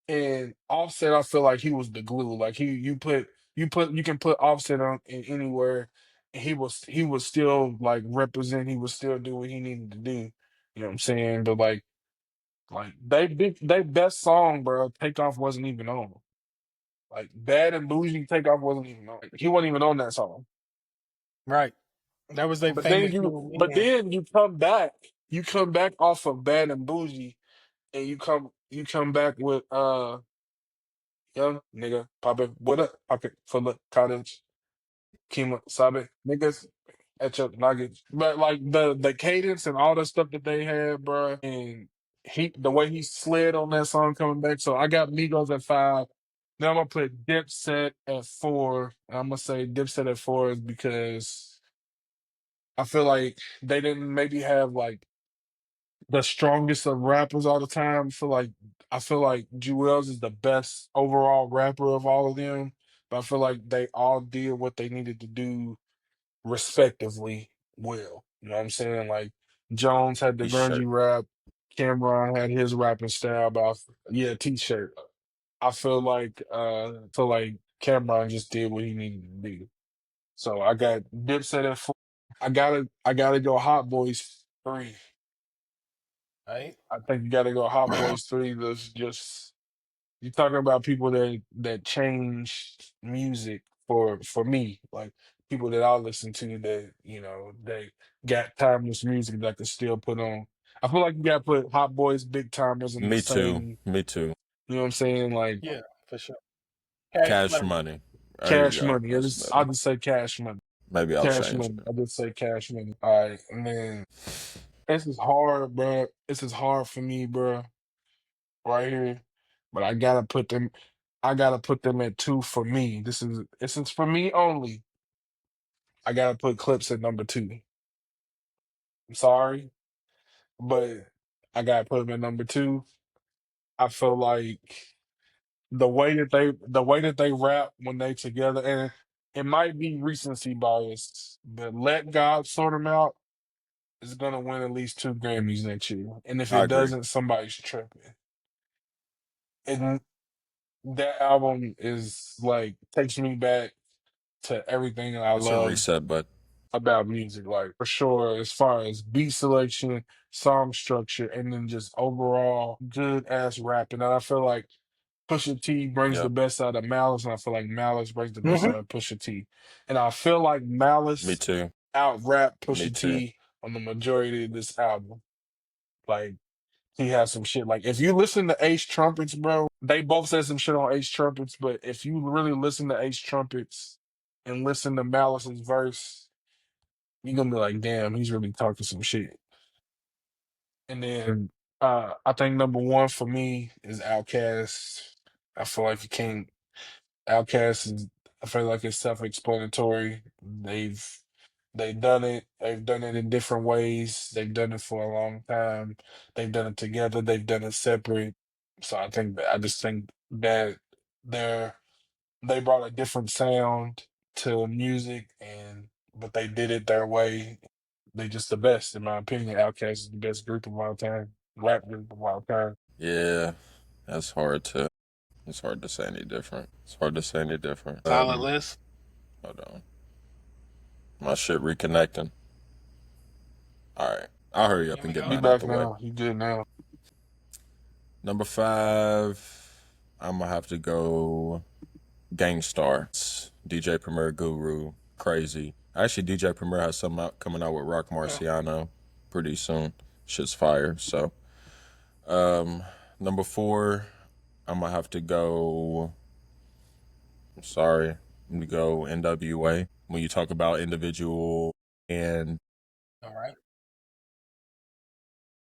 And Offset, I feel like he was the glue. Like you can put Offset on in anywhere, and he was still like represent. He would still do what he needed to do. You know what I'm saying? But like they best song, bro. Takeoff wasn't even on. Like Bad and Bougie, Takeoff wasn't even on. He wasn't even on that song. Right. That was their But then famous you, little but weekend. then you come back. You come back off of Bad and Bougie, and you come back with young nigga, poppin', what up? Pocket full of cottage, Kima, sabe, niggas at your nuggets. But like the cadence and all the stuff that they had, bro, and the way he slid on that song coming back. So I got Migos at five. Then I'm gonna put Dipset at four. I'm gonna say Dipset at four is because I feel like they didn't maybe have like the strongest of rappers all the time. I feel like Jewels is the best overall rapper of all of them, but I feel like they all did what they needed to do respectively well. You know what I'm saying? Like Jones had the grungy T-shirt. rap, Cameron had his rapping style, but yeah, t-shirt. I feel like Cameron just did what he needed to do. So I got Dipset at four. I gotta go Hot Boys three. Right. I think you got to go Hot Boys 3. That's just you're talking about people that changed music for me, like people that I listen to that they got timeless music that I can still put on. I feel like you got to put Hot Boys, Big Timers in the Me too. same. Me too. You know what I'm saying? Like Yeah, for sure. Cash Cash money. money. There you Cash go. Money. That's I'll just say Cash Money. maybe I'll Cash change Money. it. I just say Cash Money. All right, and then this is hard, bro. This is hard for me, bro. Right here, but I gotta put them. I gotta put them at two for me. This is for me only. I gotta put Clips at number two. I'm sorry, but I gotta put them at number two. I feel like the way that they rap when they together, and it might be recency bias, but Let God Sort Them Out is gonna win at least two Grammys next year, and if I it agree. doesn't, somebody's tripping. And that album is like takes me back to everything I It's a love reset button. about music. Like for sure, as far as beat selection, song structure, and then just overall good ass rapping. And I feel like Pusha T brings the Yep. best out of Malice, and I feel like Malice brings the best Hmm. out of Pusha T. And I feel like Me Malice too. out rap Me Pusha too. T on the majority of this album. Like He has some shit. Like if you listen to Ace Trumpets, bro, they both said some shit on Ace Trumpets. But if you really listen to Ace Trumpets and listen to Malice's verse, you're gonna be like, damn, he's really talking some shit. And then I think number one for me is OutKast. I feel like you can't. OutKast is. I feel like it's self-explanatory. They've done it. They've done it in different ways. They've done it for a long time. They've done it together. They've done it separate. So I just think that they're they brought a different sound to music, and but they did it their way. They just the best, in my opinion. Outkast is the best group of all time, rap group of all time. Yeah, that's hard to. It's hard to say any different. It's hard to say any different. Solid list. Hold on. My shit reconnecting. All right. I'll hurry up Here and we get go. You mine out back the way. now? You good now? Number 5, I'm gonna have to go Gangstar. It's DJ Premier Guru. Crazy. Actually, DJ Premier has something coming out with Rock Marciano pretty soon. Shit's fire. So, number 4, I'm gonna have to go. I'm sorry. I'm gonna go NWA. When you talk about individual and All right.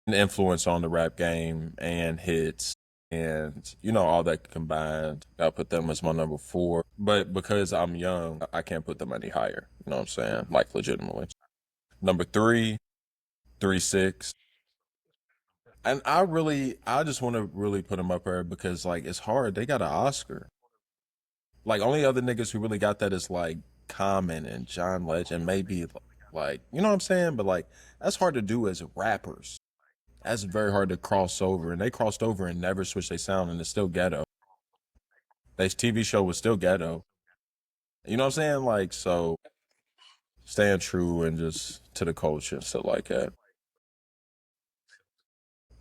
influence on the rap game and hits and all that combined, I put them as my number 4. But because I'm young, I can't put them any higher. You know what I'm saying? Like legitimately. Number 3, 3-6. And I just want to really put them up there because like it's hard. They got an Oscar. Like only other niggas who really got that is like Common and John Legend, maybe like you know what I'm saying. But like that's hard to do as rappers. That's very hard to cross over, and they crossed over and never switched their sound, and it's still ghetto. Their TV show was still ghetto. You know what I'm saying? Like so, staying true and just to the culture and stuff like that.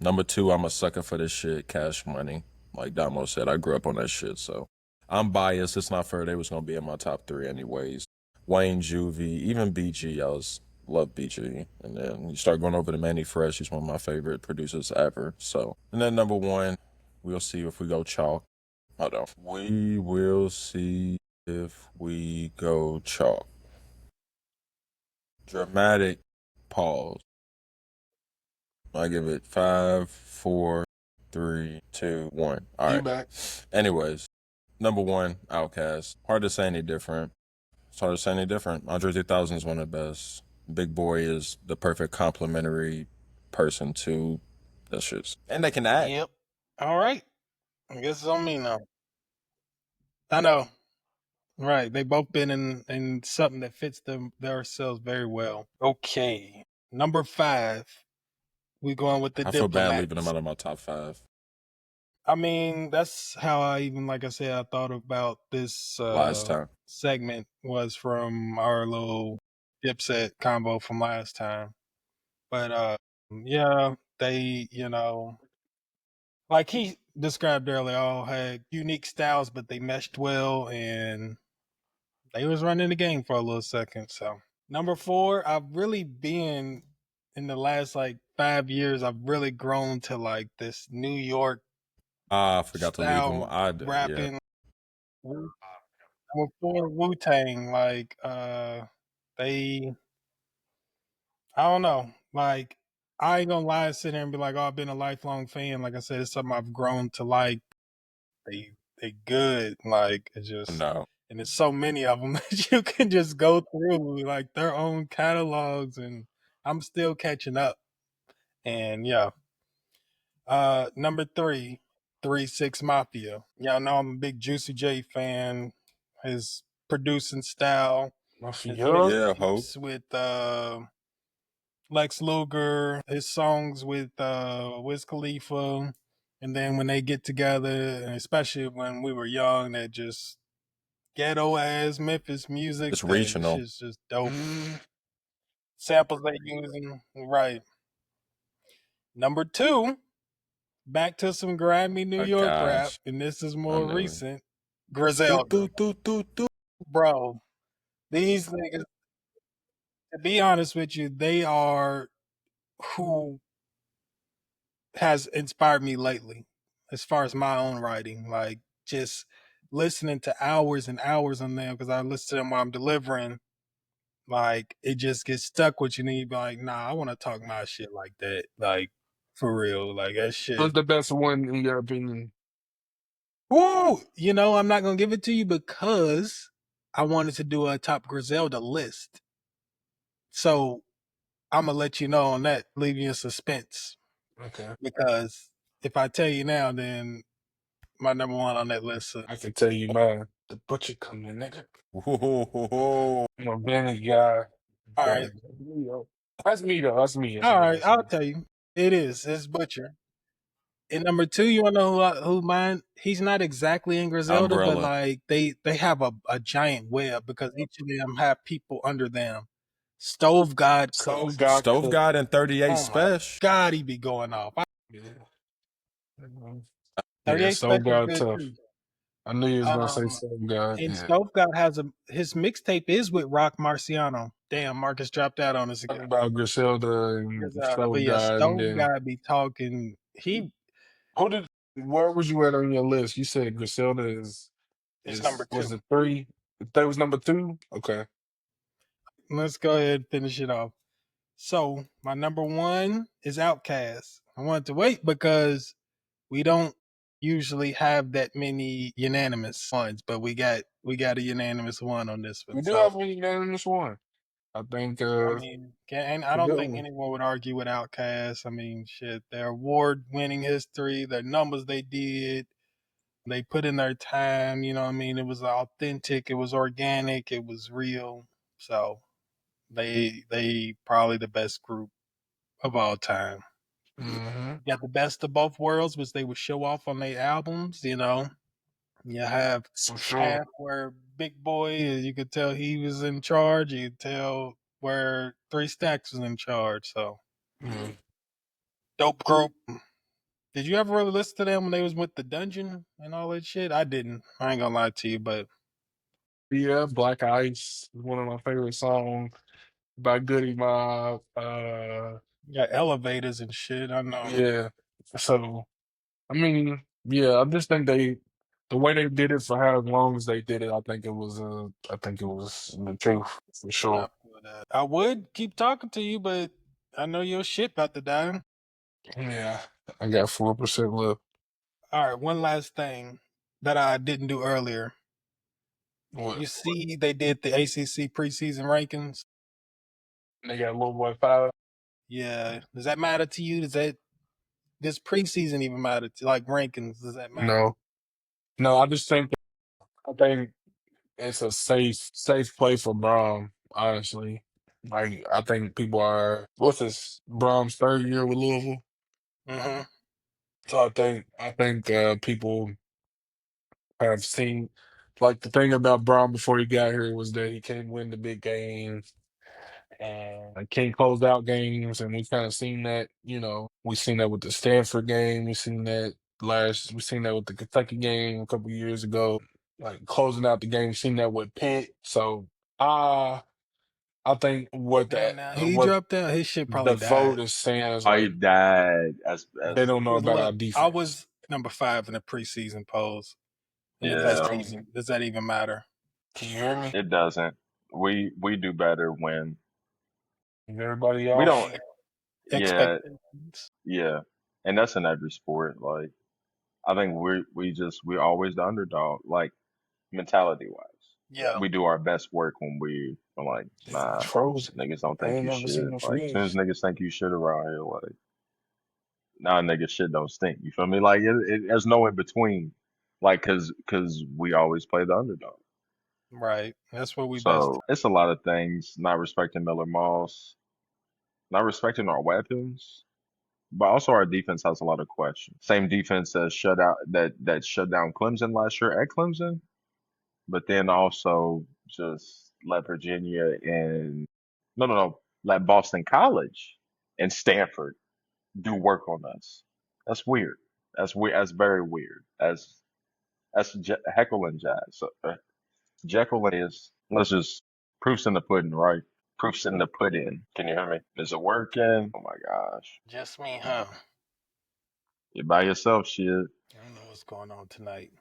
Number 2, I'm a sucker for this shit, Cash Money. Like Damo said, I grew up on that shit, so I'm biased. It's not fair. They was gonna be in my top 3 anyways. Wayne, Juvie, even BG. Love BG. And then you start going over to Manny Fresh. He's one of my favorite producers ever. So, and then number 1, we'll see if we go chalk. Hold on. We will see if we go chalk. Dramatic pause. I give it 5, 4, 3, 2, 1. All You right. back? Anyways, number 1, OutKast. Hard to say any different. It's hard to say any different. Andre 3000 is one of the best. Big Boy is the perfect complementary person to the shits. And they can act. Yep. All right. I guess it's on me now. I know. Right. They both been in something that fits themselves very well. Okay. Number 5. We going with the I feel bad leaving them Diplomats. out of my top 5 I mean, that's how I even, like I said, I thought about this last time. segment was from our little Dipset combo from last time. But yeah, they, like he described earlier, all had unique styles, but they meshed well and they was running the game for a little second. So number 4, I've really been in the last like 5 years, I've really grown to like this New York I forgot to leave them. style I did, yeah. rapping. Number 4, Wu Tang, like they, I don't know, like I ain't gonna lie, sit here and be like, oh, I've been a lifelong fan. Like I said, it's something I've grown to like. They good, like it's just, No. and it's so many of them that you can just go through like their own catalogs, and I'm still catching up. And yeah, number 3, 3-6 Mafia. Y'all know I'm a big Juicy J fan. His producing style, his Mafia. Yeah, Hope. mixtapes with Lex Luger, his songs with Wiz Khalifa, and then when they get together, and especially when we were young, that just ghetto ass Memphis music. It's That regional. shit's just dope. Samples they using, right? Number 2, back to some grimy New York rap, Gosh. and this is I more knew it. recent. Do, Griselda, do, do, do, do. bro. These niggas, to be honest with you, they are who has inspired me lately as far as my own writing. Like just listening to hours and hours on them because I listen to them while I'm delivering. Like it just gets stuck with you and you be like, nah, I want to talk my shit like that. Like for real. Like that shit. Who's the best one in your opinion? Woo! You know, I'm not gonna give it to you because I wanted to do a top Griselda list. So I'm gonna let you know on that, leave you in suspense. Okay. Because if I tell you now, then my number one on that list. I can tell you mine. The butcher coming, nigga. Whoa. I'm a Benny guy. All right, Benny. That's me though. That's me. That's all me. right, That's I'll me. tell you. It is. It's Butcher. And number two, you wanna know who mine? He's not exactly in Griselda, but Umbrella. like they have a giant web because each of them have people under them. Stove God So Cook. God Stove cook. God and 38 Oh my Special. God, he be going off. Yeah. Mhm. Yeah, 38 so Special is God good tough. too. I knew you was gonna say Um, so God. and Yeah. Stove God has his mixtape is with Rock Marciano. Damn, Marcus dropped out on us Talking again. about Griselda and Griselda. so But yeah, God, and Stove then God be talking. He who did? Where was you at on your list? You said Griselda is number is was two. it three? That was number two. Okay. Let's go ahead and finish it off. So my number one is OutKast. I wanted to wait because we don't usually have that many unanimous ones, but we got a unanimous one on this one. We do So have a unanimous one. I think I mean, and I a don't good think one. anyone would argue with OutKast. I mean, shit, their award-winning history, their numbers they did, they put in their time. You know what I mean? It was authentic, it was organic, it was real. So they probably the best group of all time. Hmm. You got the best of both worlds, which they would show off on their albums. You know, you have For sure. half where Big Boy, you could tell he was in charge. You could tell where Three Stacks was in charge. So Mm. dope group. Did you ever really listen to them when they was with the Dungeon and all that shit? I didn't. I ain't gonna lie to you, but Yeah, Black Ice is one of my favorite songs by Goody Mob. yeah, elevators and shit. I know. Yeah. So I mean, yeah, I just think the way they did it for how long as they did it, I think it was the truth for I sure. feel that. I would keep talking to you, but I know your shit about to die. Yeah, I got 4% left. All right, one last thing that I didn't do earlier. What? You see, they did the ACC preseason rankings. They got Little Boy 5. Yeah, does that matter to you? Does preseason even matter to like rankings? Does that matter? No, no, I think it's a safe play for Brom. Honestly, like I think people are. What's this? Brom's third year with Louisville, Mm-hmm. so I think people have seen. Like the thing about Brom before he got here was that he can't win the big games and like can't close out games, and we kind of seen that. We seen that with the Stanford game. We seen that with the Kentucky game a couple years ago. Like closing out the game, seen that with Pitt. So uh I think Damn, now he what dropped out. His shit the probably vote died. is saying is I like died they as don't know Because about our look, I defense. was number 5 in the preseason polls. And That's yeah. crazy. does that even matter? Can you hear me? It doesn't. We do better when Is everybody we off? don't. Yeah, Expectations. yeah, and that's in every sport. Like I think we're always the underdog. Like mentality wise, Yeah. we do our best work when we're like, It's nah, frozen. niggas don't I think ain't you never seen should. no Like as soon as freeze. niggas think you should around here, like nah, nigga, shit don't stink. You feel me? Like there's no in between. Like cause we always play the underdog. Right. That's what we best So it's a lot of things. Not respecting Miller Moss, not respecting our weapons, but also our defense has a lot of questions. Same defense that shut down Clemson last year at Clemson, but then also just let Virginia and no, let Boston College and Stanford do work on us. That's weird. That's weird. That's very weird. Heckle and Jazz. So, Jekyll is let's just proofs in the pudding, right? Proofs in the pudding. Can you hear me? Is it working? Oh my gosh. just me, huh? You're by yourself, shit. I don't know what's going on tonight.